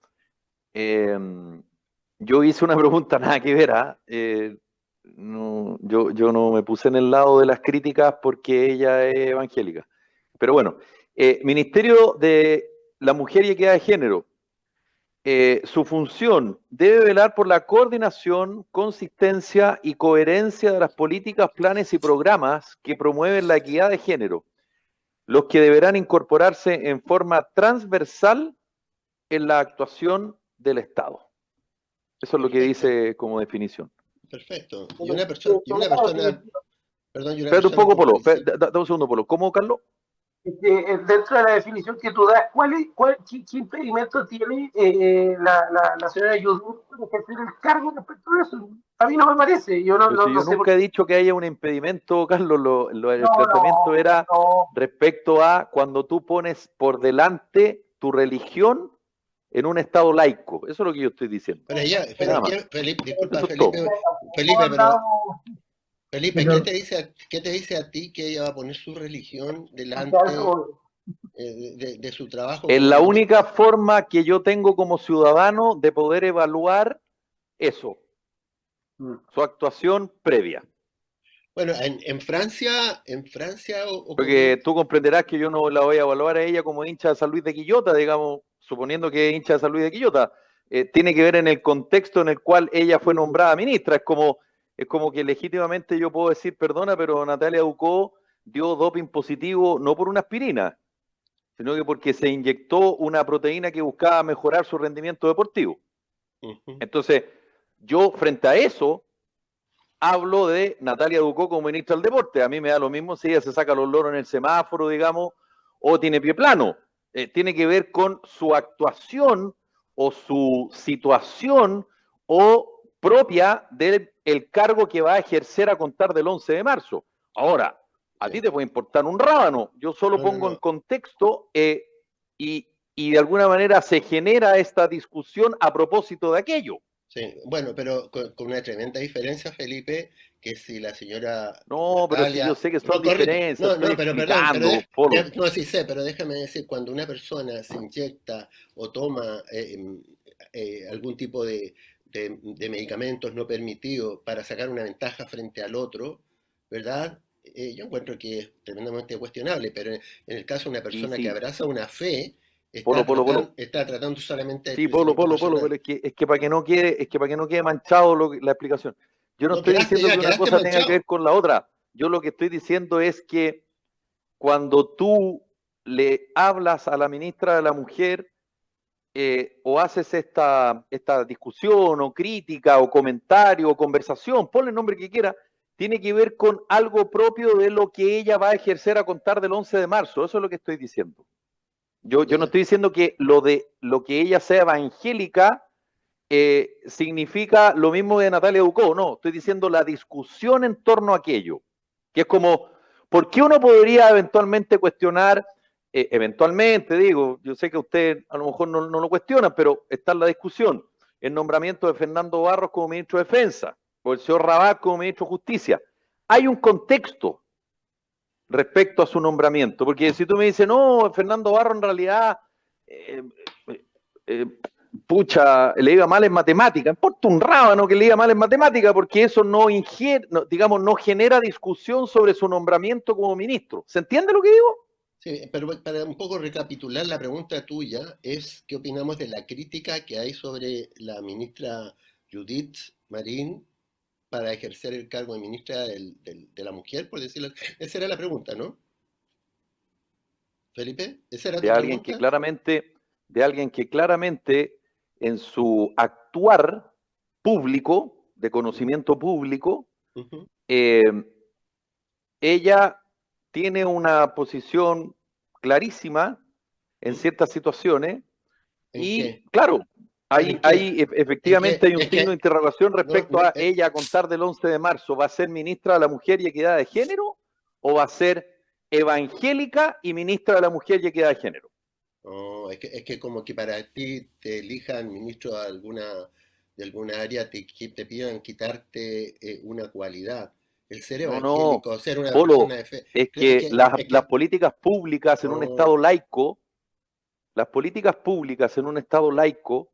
eh, yo hice una pregunta nada que ver, ¿ah? No, yo no me puse en el lado de las críticas porque ella es evangélica. Pero bueno, Ministerio de la Mujer y Equidad de Género, su función debe velar por la coordinación, consistencia y coherencia de las políticas, planes y programas que promueven la equidad de género, los que deberán incorporarse en forma transversal en la actuación del Estado. Eso es lo que Perfecto, dice como definición. perfecto. Pero, Y una persona, perdón, y una Espérate un persona poco, con Polo. principio. Dame un segundo, Polo. ¿Cómo, Carlos? Dentro de la definición que tú das, ¿qué impedimento tiene la señora Yudú para ejercer el cargo respecto a eso? A mí no me parece, yo Pero si no yo sé por nunca he qué. dicho que haya un impedimento, Carlos, el No, planteamiento era no. respecto a cuando tú pones por delante tu religión en un estado laico. Eso es lo que yo estoy diciendo. Pero ella, Nada más. Felipe, disculpa, Eso es todo. Felipe, Felipe, Pero ¿qué te dice a ti que ella va a poner su religión delante de su trabajo Es como la ministra? única forma que yo tengo como ciudadano de poder evaluar eso, su actuación previa. Bueno, en Francia Porque ocurrió, tú comprenderás que yo no la voy a evaluar a ella como hincha de San Luis de Quillota, digamos, suponiendo que es hincha de San Luis de Quillota. Tiene que ver en el contexto en el cual ella fue nombrada ministra. Es como que legítimamente yo puedo decir, perdona, pero Natalia Ducó dio doping positivo no por una aspirina, sino que porque se inyectó una proteína que buscaba mejorar su rendimiento deportivo. Entonces, yo frente a eso hablo de Natalia Ducó como ministra del deporte. A mí me da lo mismo si ella se saca los loros en el semáforo, digamos, o tiene pie plano. Tiene que ver con su actuación o su situación o propia del cargo que va a ejercer a contar del 11 de marzo. Ahora, a ti te puede importar un rábano. Yo solo pongo en contexto y de alguna manera se genera esta discusión a propósito de aquello. Sí, bueno, pero con una tremenda diferencia, Felipe, que si la señora No, pero si yo Natalia... sé que son No, correcto. diferencias, estoy Pero perdón, explicando, Polo. no, sí sé, pero déjame decir, cuando una persona se inyecta o toma algún tipo de medicamentos no permitidos para sacar una ventaja frente al otro, ¿verdad? Yo encuentro que es tremendamente cuestionable, pero en el caso de una persona que abraza una fe, Polo. está tratando solamente del Sí, Polo, crecimiento pero personal. es que para que no quede manchado la explicación. Yo no No, estoy diciendo que una quedaste cosa tenga que ver manchado. con la otra. Yo lo que estoy diciendo es que cuando tú le hablas a la ministra de la Mujer o haces esta discusión o crítica o comentario o conversación, ponle el nombre que quiera, tiene que ver con algo propio de lo que ella va a ejercer a contar del 11 de marzo. Eso es lo que estoy diciendo. Yo no estoy diciendo que lo que ella sea evangélica significa lo mismo de Natalia Ducó, no, estoy diciendo la discusión en torno a aquello, que es como, ¿por qué uno podría eventualmente cuestionar, eventualmente digo, yo sé que usted a lo mejor no lo cuestiona, pero está en la discusión, el nombramiento de Fernando Barros como ministro de Defensa, o el señor Rabat como ministro de Justicia? Hay un contexto respecto a su nombramiento, porque si tú me dices, no, Fernando Barro en realidad, pucha, le iba mal en matemática, importa un rábano que le iba mal en matemática, porque eso no genera discusión sobre su nombramiento como ministro. ¿Se entiende lo que digo? Sí, pero para un poco recapitular la pregunta tuya es ¿qué opinamos de la crítica que hay sobre la ministra Judith Marín para ejercer el cargo de ministra de la Mujer, por decirlo? Esa era la pregunta, ¿no? Felipe, ¿esa era De tu alguien que pregunta? claramente en su actuar público, de conocimiento público, Ujú. ella tiene una posición clarísima en ¿Mm? ciertas situaciones ¿En y, qué? claro, ¿Pero en qué? ¿En efectivamente qué? hay un signo de interrogación No, respecto a ella a contar del 11 de marzo. ¿Va a ser ministra de la Mujer y Equidad de Género o va a ser evangélica y ministra de la Mujer y Equidad de Género? no, es que como que para ti te elijan ministro de alguna área, te pidan quitarte una cualidad. El ser No, evangélico, ser una Polo, persona de fe. es Es que que, las, es las que, políticas públicas en un no, Estado laico, las políticas públicas en un Estado laico,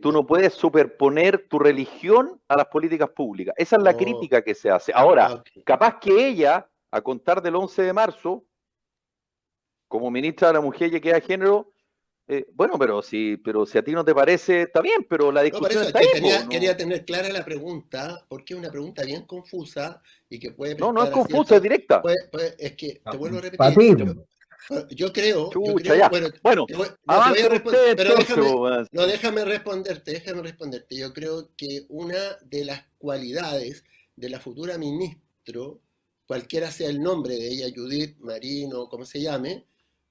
tú no, no puedes superponer tu religión a las políticas públicas. Esa es la no, crítica que se hace. Ahora, ok. capaz que ella, a contar del 11 de marzo, como ministra de la Mujer y Equidad de Género, bueno, pero si a ti no te parece, está bien, pero la No, por discusión eso es está que ahí, po, quería no, tener clara la pregunta, porque es una pregunta bien confusa y que puede no es prestar a confusa, es cierto, directa. es que te vuelvo a para repetir, ti, yo Chucha, creo, ya. bueno, Bueno, no te voy a avancen responder, ustedes pero entonces, po, déjame responderte. Yo creo que una de las cualidades de la futura ministro cualquiera sea el nombre de ella, Judith, Marino, como se llame,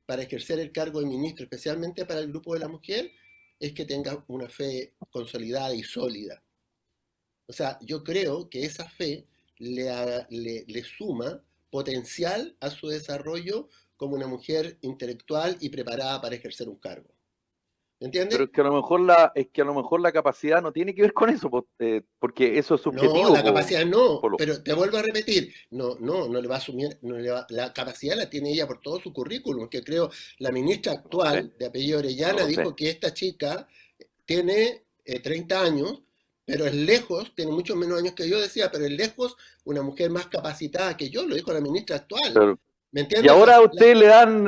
para ejercer el cargo de ministro, especialmente para el grupo de la mujer, es que tenga una fe consolidada y sólida. O sea, yo creo que esa fe le suma potencial a su desarrollo como una mujer intelectual y preparada para ejercer un cargo. ¿Me entiendes? Pero es que a lo mejor la capacidad no tiene que ver con eso, porque eso es subjetivo. No, la capacidad no, Polo. pero te vuelvo a repetir, no le va a asumir, la capacidad la tiene ella por todo su currículum, que creo la ministra actual de apellido Orellana dijo que esta chica tiene 30 años, pero es lejos, tiene muchos menos años que yo, decía, pero es lejos una mujer más capacitada que yo, lo dijo la ministra actual. Pero, ¿me entiendes? Y ahora a usted le dan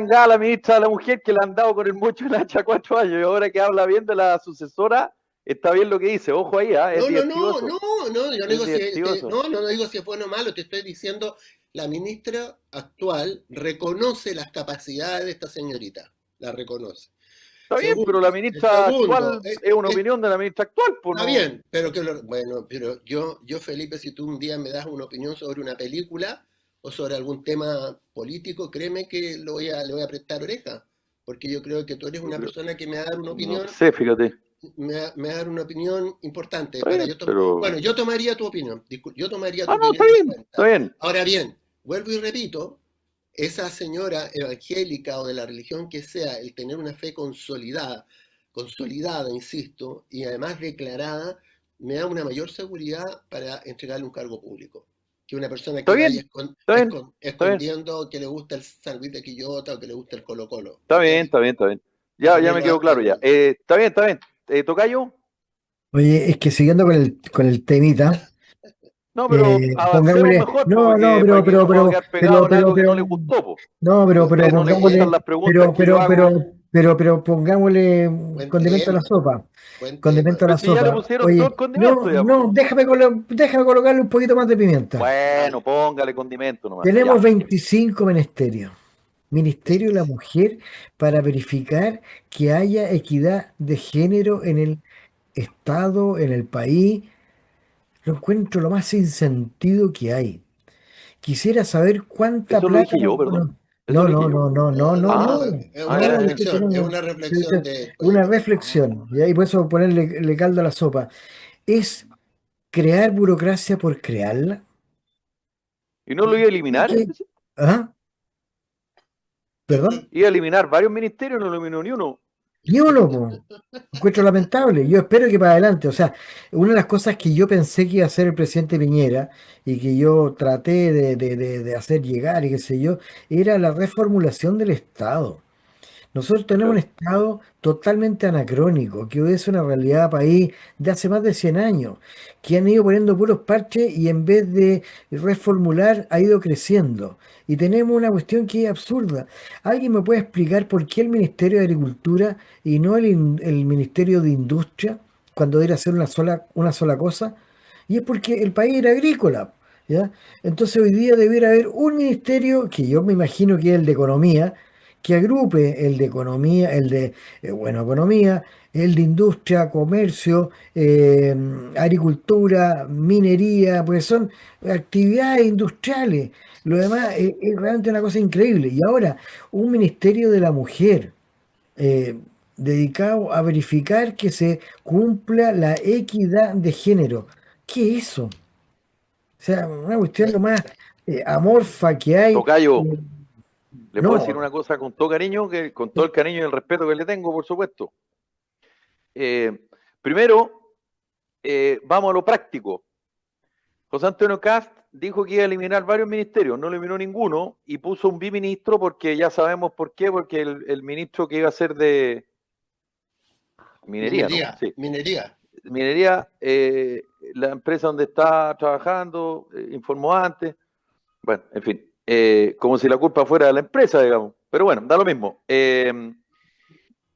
gas a la ministra de la mujer, que le han dado con el mocho en hacha 4 años, y ahora que habla bien de la sucesora, está bien lo que dice, ojo ahí, ¿eh? No, yo no digo si es bueno o malo, te estoy diciendo, la ministra actual reconoce las capacidades de esta señorita, la reconoce. Está bien, pero la ministra actual es una opinión de la ministra actual. Pues está bien, pero pero yo, Felipe, si tú un día me das una opinión sobre una película o sobre algún tema político, créeme que le voy a prestar oreja, porque yo creo que tú eres una persona que me va a dar una opinión. No sé, fíjate. Me va a dar una opinión importante. Pero... Bueno, yo tomaría tu opinión. Yo tomaría tu opinión. Está bien. Ahora bien, vuelvo y repito, esa señora evangélica o de la religión que sea, el tener una fe consolidada, insisto, y además declarada, me da una mayor seguridad para entregarle un cargo público. Que una persona que vaya escondiendo que le gusta el sándwich de Quillota o que le gusta el Colo-Colo. Está bien. Ya me quedó claro ya. Está bien. ¿Tocayo? Oye, es que siguiendo con el temita. No, pero pongámosle, mejor, pero pongámosle condimento a la sopa. Condimento a la sopa. Ya le pusieron todo el condimento. Déjame colocarle un poquito más de pimienta. Bueno, póngale condimento nomás. Tenemos 25 ministerios. Ministerio de la Mujer para verificar que haya equidad de género en el Estado, en el país. Lo encuentro lo más sin sentido que hay. Quisiera saber cuánta plata... Eso lo dije yo, perdón. No. Es una reflexión. Una reflexión. Y por eso ponerle caldo a la sopa. ¿Es crear burocracia por crearla? ¿Y no lo iba a eliminar? ¿Ah? ¿Perdón? Iba a eliminar varios ministerios, no eliminó ni uno. Ni uno, pues. Encuentro lamentable. Yo espero que para adelante, o sea, una de las cosas que yo pensé que iba a hacer el presidente Piñera y que yo traté de hacer llegar y qué sé yo, era la reformulación del Estado. Nosotros tenemos un Estado totalmente anacrónico, que obedece una realidad país de hace más de 100 años, que han ido poniendo puros parches y en vez de reformular ha ido creciendo. Y tenemos una cuestión que es absurda. ¿Alguien me puede explicar por qué el Ministerio de Agricultura y no el Ministerio de Industria, cuando debería ser una sola cosa? Y es porque el país era agrícola, ¿ya? Entonces hoy día debiera haber un ministerio, que yo me imagino que es el de Economía, que agrupe el de economía, economía, el de industria, comercio, agricultura, minería, pues son actividades industriales. Lo demás es realmente una cosa increíble. Y ahora, un ministerio de la mujer dedicado a verificar que se cumpla la equidad de género. ¿Qué es eso? O sea, una cuestión lo más amorfa que hay. Tocayo. Le puedo decir una cosa con todo cariño, con todo el cariño y el respeto que le tengo, por supuesto. Primero, vamos a lo práctico. José Antonio Kast dijo que iba a eliminar varios ministerios, no eliminó ninguno y puso un biministro porque ya sabemos por qué, porque el ministro que iba a ser de minería. Minería, la empresa donde está trabajando, informó antes, bueno, en fin. Como si la culpa fuera de la empresa, digamos. Pero bueno, da lo mismo.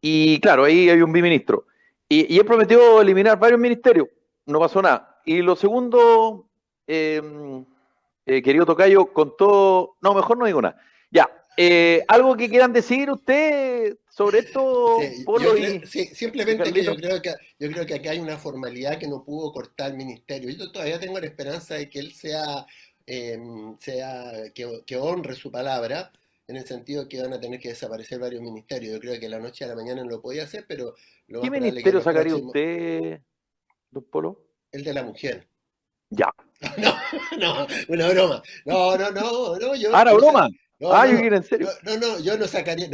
Y claro, ahí hay un biministro. Y él prometió eliminar varios ministerios. No pasó nada. Y lo segundo, querido Tocayo, con todo... No, mejor no digo nada. Ya. ¿Algo que quieran decir usted sobre esto, Polo? Simplemente que yo creo que acá hay una formalidad que no pudo cortar el ministerio. Yo todavía tengo la esperanza de que él sea que honre su palabra, en el sentido que van a tener que desaparecer varios ministerios. Yo creo que de la noche a la mañana no lo podía hacer, pero lo ¿Qué más probable es que en ministerio los sacaría próximos, usted, don Polo? el de la mujer. Ya. No, no, una broma. No, Ah, era broma. no, Yo quiero en serio. yo no sacaría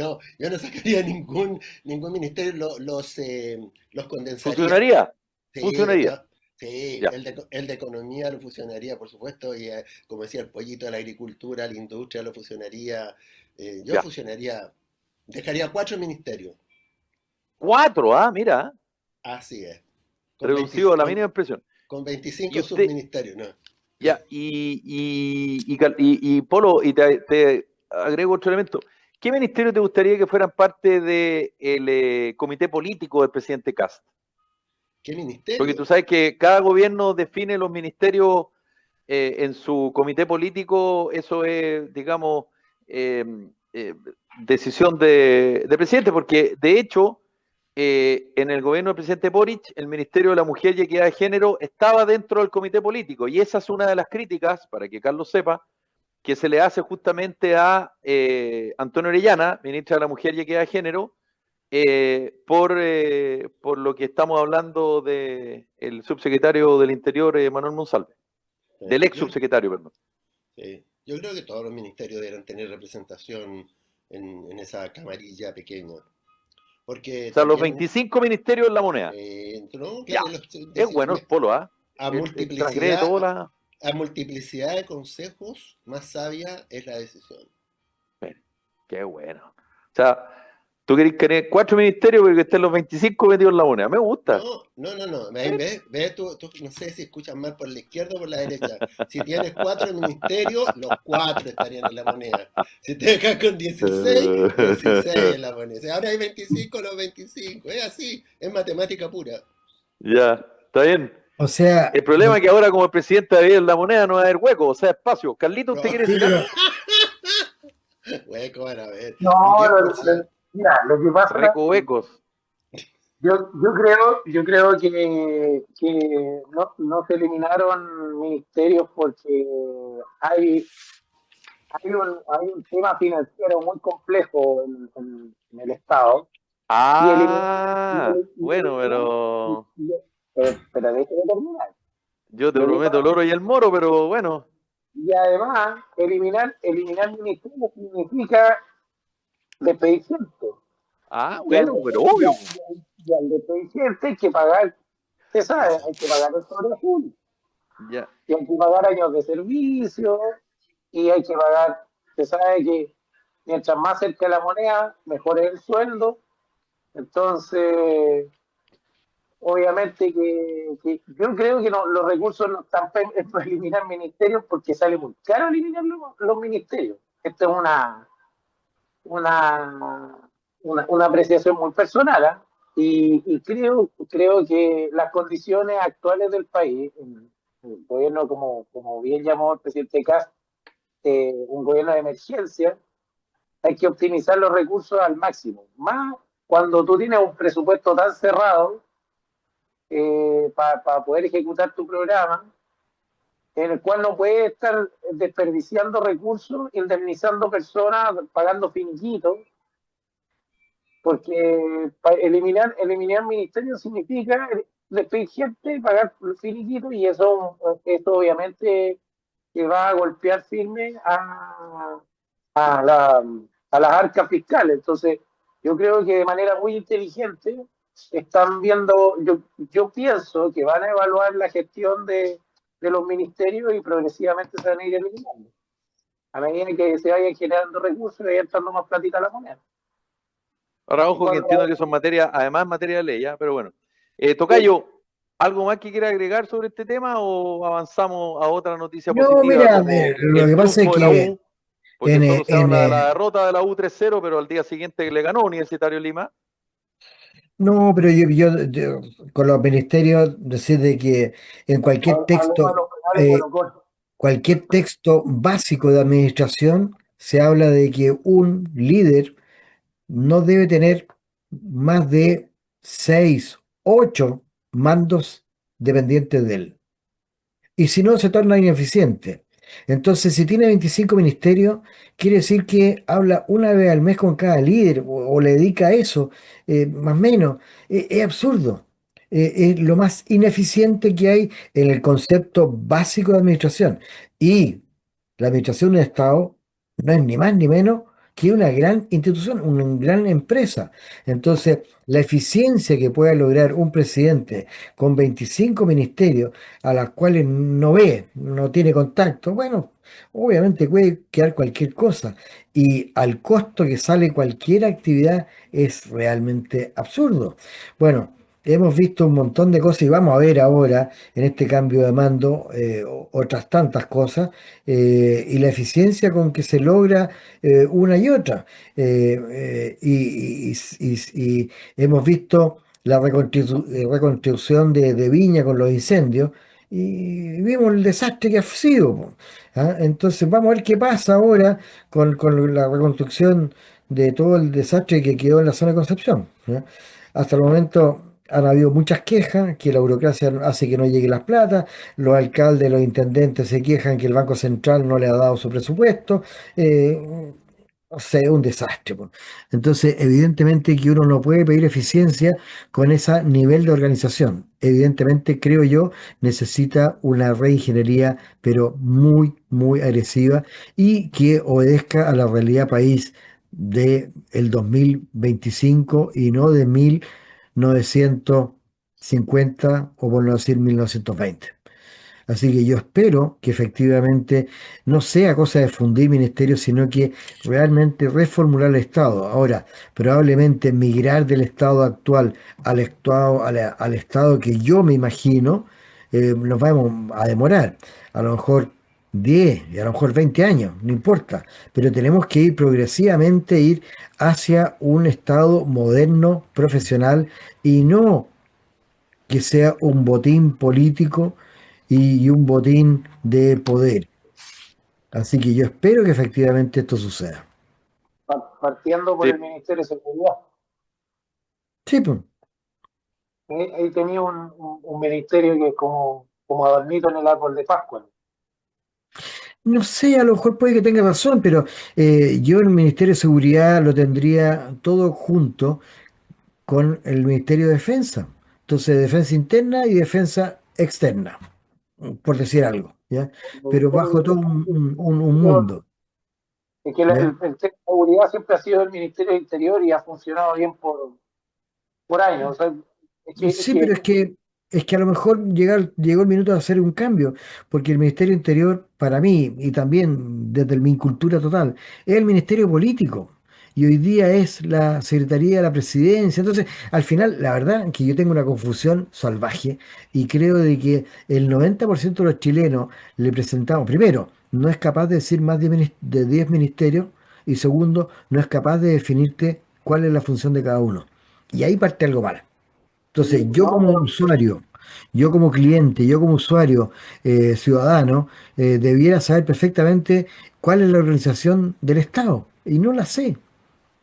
ningún ministerio, los condensaría. ¿Funcionaría? Sí, Funcionaría. sí, Ya. el de economía lo fusionaría, por supuesto, y como decía, el pollito de la agricultura, la industria lo fusionaría. Yo Ya. fusionaría, dejaría 4 ministerios, 4, mira. así es, Reducido a la mínima expresión. con 25 Y usted, subministerios, ¿no? ya, y Polo, y te agrego otro elemento. ¿Qué ministerio te gustaría que fueran parte del comité político del presidente Kast? ¿Qué Porque ministerio? tú sabes que cada gobierno define los ministerios en su comité político, eso es, digamos, eh, decisión de presidente, porque de hecho, en el gobierno del presidente Boric, el Ministerio de la Mujer y Equidad de Género estaba dentro del comité político, y esa es una de las críticas, para que Carlos sepa, que se le hace justamente a Antonio Orellana, ministra de la Mujer y Equidad de Género, por lo que estamos hablando del subsecretario del Interior, Manuel Monsalve, del ex Yo, subsecretario, perdón. yo creo que todos los ministerios deberán tener representación en esa camarilla pequeña, porque O sea, los también, 25 ministerios en la moneda. no, Ya, claro, es bueno el Polo, a transgrede multiplicidad, toda la... a multiplicidad de consejos, más sabia es la decisión. Qué bueno. O sea, tú querés tener 4 ministerios, pero que estén los 25 metidos en la moneda. Me gusta. No. Ves, tú no sé si escuchas mal por la izquierda o por la derecha. Si tienes 4 ministerios, los 4 estarían en la moneda. Si te dejas con 16, 16 en la moneda. Si ahora hay 25, los 25. Es así, es matemática pura. Ya, está bien. O sea, El problema es que ahora, como el presidente de la moneda, no va a haber hueco, o sea, espacio. Carlito, ¿usted quiere sí, decir algo? Hueco, van a ver. No, Un 10%. mira, lo que pasa, Recovecos. yo creo que no se eliminaron ministerios porque hay, hay un tema financiero muy complejo en el Estado. Bueno, pero Pero déjeme terminar. yo te Lo que prometo el pasa- oro y el moro, pero bueno. Y además, eliminar ministerios significa despedir gente. Y al Bueno, pero obvio. y al despedir gente hay que pagar, usted sabe, hay que pagar el sobre azul. Ya. Y hay que pagar años de servicio, y hay que pagar, usted sabe que mientras más cerca de la moneda, mejor es el sueldo. Entonces, obviamente que yo creo que los recursos no están para eliminar ministerios porque sale muy caro eliminar los ministerios. Esto es una apreciación muy personal, ¿eh? Y creo que las condiciones actuales del país, el gobierno, como bien llamó el presidente Kast, un gobierno de emergencia, hay que optimizar los recursos al máximo. Más cuando tú tienes un presupuesto tan cerrado para poder ejecutar tu programa, en el cual no puedes estar desperdiciando recursos, indemnizando personas, pagando finiquitos, porque eliminar ministerios significa despedir gente, pagar finiquitos, y eso obviamente que va a golpear firme a, la, a las arcas fiscales. Entonces, yo creo que de manera muy inteligente están viendo, yo pienso que van a evaluar la gestión de los ministerios y progresivamente se van a ir eliminando. A medida que se vayan generando recursos y vaya entrando más platita a la moneda. Ahora, ojo, que entiendo que son materia, además materia de ley, ¿ya? Pero bueno. Tocayo, ¿algo más que quiera agregar sobre este tema o avanzamos a otra noticia no, positiva mira, como lo el que pasa es triunfo de la que U? Porque en, solo se en, habla de la derrota de la U 3-0, pero al día siguiente le ganó Universitario Lima. no, pero yo con los ministerios decir de que en Hablemos de los penales de cualquier texto básico de administración se habla de que un líder no debe tener más de 6, 8 mandos dependientes de él. Y si no, se torna ineficiente. Entonces, si tiene 25 ministerios, quiere decir que habla una vez al mes con cada líder o le dedica a eso, más o menos. Es absurdo. Es lo más ineficiente que hay en el concepto básico de administración. Y la administración de un Estado no es ni más ni menos que una gran institución, una gran empresa. Entonces, la eficiencia que pueda lograr un presidente con 25 ministerios a las cuales no ve, no tiene contacto, bueno, obviamente puede quedar cualquier cosa. Y al costo que sale cualquier actividad es realmente absurdo. Bueno, hemos visto un montón de cosas y vamos a ver ahora en este cambio de mando otras tantas cosas y la eficiencia con que se logra una y otra. Y hemos visto la reconstrucción de Viña con los incendios y vimos el desastre que ha sido, po. ¿Ah? Entonces vamos a ver qué pasa ahora con la reconstrucción de todo el desastre que quedó en la zona de Concepción. ¿Ya? Hasta el momento han habido muchas quejas, que la burocracia hace que no lleguen las plata, los alcaldes, los intendentes se quejan que el Banco Central no le ha dado su presupuesto. O sea, es un desastre, po. Entonces, evidentemente que uno no puede pedir eficiencia con ese nivel de organización. Evidentemente, creo yo, necesita una reingeniería, pero muy, muy agresiva y que obedezca a la realidad país de el 2025 y no de 1950 o por no decir 1920. Así que yo espero que efectivamente no sea cosa de fundir ministerios, sino que realmente reformular el Estado. Ahora, probablemente migrar del Estado actual al Estado que yo me imagino, nos vamos a demorar. A lo mejor 10 y a lo mejor 20 años, no importa. Pero tenemos que ir progresivamente, ir hacia un Estado moderno, profesional y no que sea un botín político y un botín de poder. Así que yo espero que efectivamente esto suceda. Partiendo por Sí, el Ministerio de Seguridad. Sí, pues, Ahí tenía un ministerio que es como adornito en el árbol de Pascua. no sé, a lo mejor puede que tenga razón, pero yo el Ministerio de Seguridad lo tendría todo junto con el Ministerio de Defensa. Entonces, defensa interna y defensa externa, por decir algo, ¿ya? El Pero Ministerio bajo todo un mundo, es que ¿ya? el tema de seguridad siempre ha sido el Ministerio del Interior y ha funcionado bien por años. O sea, es Sí, pero que es que a lo mejor llegó el minuto de hacer un cambio, porque el Ministerio Interior, para mí, y también desde mi cultura total, es el Ministerio Político. Y hoy día es la Secretaría de la Presidencia. Entonces, al final, la verdad que yo tengo una confusión salvaje y creo de que el 90% de los chilenos le presentamos, primero, no es capaz de decir más de 10 ministerios y segundo, no es capaz de definirte cuál es la función de cada uno. Y ahí parte algo mal. Entonces, yo no, como usuario, yo como cliente, yo como usuario ciudadano, debiera saber perfectamente cuál es la organización del Estado. Y no la sé.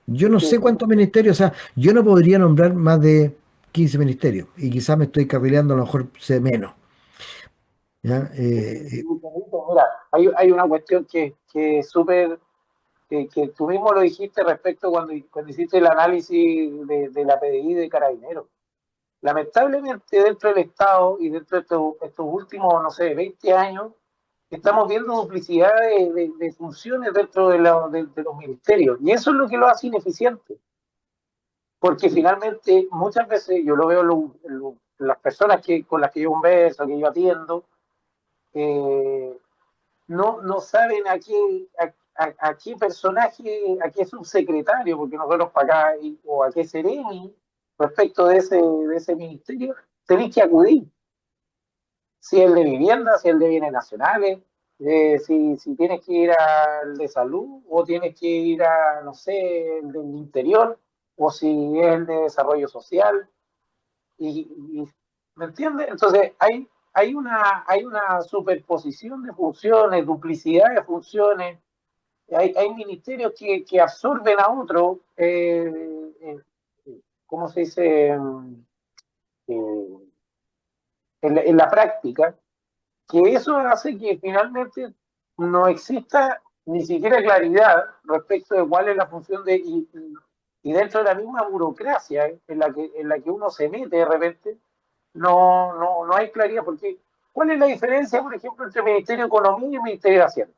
Yo es no que sé cuántos ministerios, o sea, yo no podría nombrar más de 15 ministerios. Y quizás me estoy carrileando, a lo mejor sé menos. ¿Ya? mira, hay una cuestión que es súper, que tú mismo lo dijiste respecto cuando hiciste el análisis de la PDI de Carabineros. Lamentablemente dentro del Estado y dentro de estos últimos, no sé, 20 años, estamos viendo duplicidad de funciones dentro de los ministerios. Y eso es lo que lo hace ineficiente. Porque finalmente muchas veces yo lo veo las personas con las que yo converso, que yo atiendo, eh, no saben a qué personaje, a qué subsecretario, porque nosotros para acá, o a qué seremi respecto de ese ministerio, tenéis que acudir. Si es el de vivienda, si es el de bienes nacionales, si tienes que ir al de salud, o tienes que ir a, no sé, el del interior, o si es el de desarrollo social. ¿Me entiendes? Entonces, hay una superposición de funciones, duplicidad de funciones. Hay ministerios que absorben a otros, ¿cómo se dice? En la práctica, que eso hace que finalmente no exista ni siquiera claridad respecto de cuál es la función y dentro de la misma burocracia en la que uno se mete de repente, no hay claridad, porque ¿cuál es la diferencia, por ejemplo, entre el Ministerio de Economía y el Ministerio de Hacienda?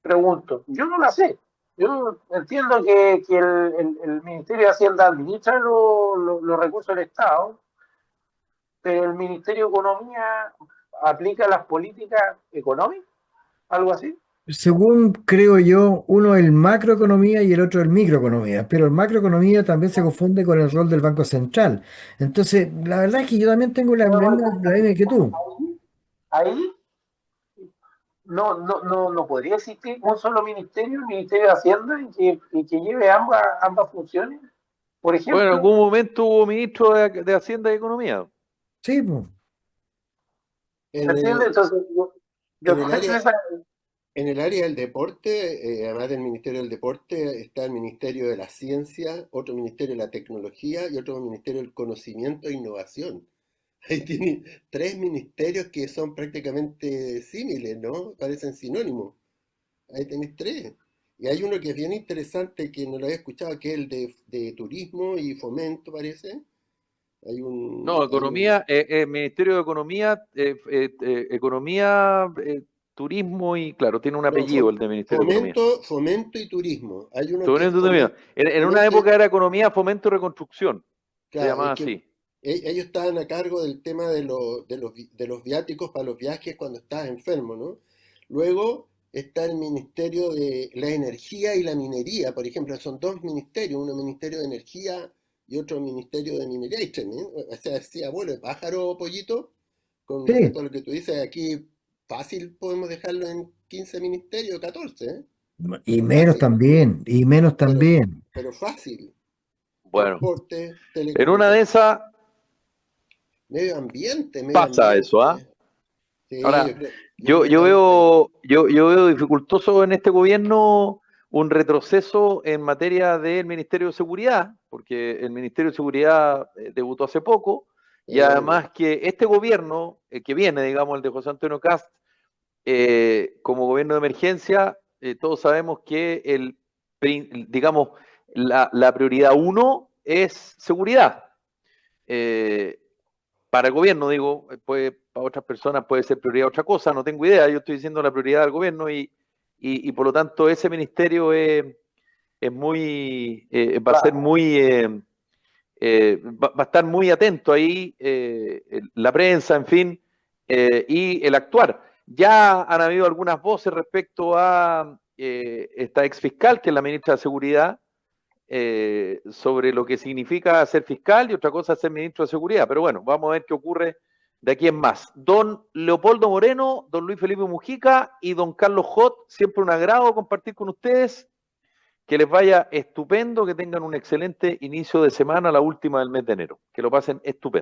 Pregunto, yo no la sé. Yo entiendo que el Ministerio de Hacienda administra los recursos del Estado, pero el Ministerio de Economía aplica las políticas económicas, algo así. Según creo yo, uno es el macroeconomía y el otro el microeconomía, pero el macroeconomía también se confunde con el rol del Banco Central. Entonces, la verdad es que yo también tengo la misma que tú. Ahí no podría existir un solo ministerio, el Ministerio de Hacienda, y que lleve ambas funciones. Por Bueno, en ejemplo, algún momento hubo ministro de Hacienda y Economía. Sí, pues. En ¿me entiendes? el, Entonces, yo en el encuentro área, esa. en el área del deporte, además del Ministerio del Deporte, está el Ministerio de la Ciencia, otro Ministerio de la Tecnología y otro Ministerio del Conocimiento e Innovación. Ahí tiene tres ministerios que son prácticamente símiles, ¿no? Parecen sinónimos. Ahí tenéis tres. Y hay uno que es bien interesante, que no lo había escuchado, que es el de turismo y fomento, parece. No, Ministerio de Economía, Economía, Turismo y claro, tiene un No, apellido el de Ministerio de Economía. fomento y turismo. Hay uno que es Fomento y Turismo. En una fomento, época era Economía, Fomento y Reconstrucción. Se claro, llamaba es que así. ellos estaban a cargo del tema de los viáticos para los viajes cuando estás enfermo, ¿no? Luego está el Ministerio de la Energía y la Minería, por ejemplo, son dos ministerios, uno Ministerio de Energía y otro Ministerio de Minería. Y o sea, sí, abuelo de pájaro, pollito, con respecto a Sí, lo que tú dices, aquí fácil podemos dejarlo en 15 ministerios, 14, ¿eh? y menos Fácil, también, y menos pero, también. pero fácil. Bueno, Transporte, en una de telecomunicaciones, esas medio pasa eso, ¿ah? ambiente. Sí, Ahora, yo creo que vamos por ahí. yo veo dificultoso en este gobierno un retroceso en materia del Ministerio de Seguridad, porque el Ministerio de Seguridad debutó hace poco, y Eh, además que este gobierno que viene, digamos, el de José Antonio Cast, como gobierno de emergencia, todos sabemos que digamos, la prioridad uno es seguridad. Eh, para el gobierno, digo, para otras personas puede ser prioridad otra cosa, no tengo idea, yo estoy diciendo la prioridad del gobierno y por lo tanto ese ministerio es muy, va a ser muy, va a estar muy atento ahí, la prensa, en fin, y el actuar. Ya han habido algunas voces respecto a esta ex fiscal, que es la ministra de Seguridad, sobre lo que significa ser fiscal y otra cosa ser ministro de Seguridad. Pero bueno, vamos a ver qué ocurre de aquí en más. Don Leopoldo Moreno, don Luis Felipe Mujica y don Carlos Hot, siempre un agrado compartir con ustedes. Que les vaya estupendo, que tengan un excelente inicio de semana, la última del mes de enero. Que lo pasen estupendo.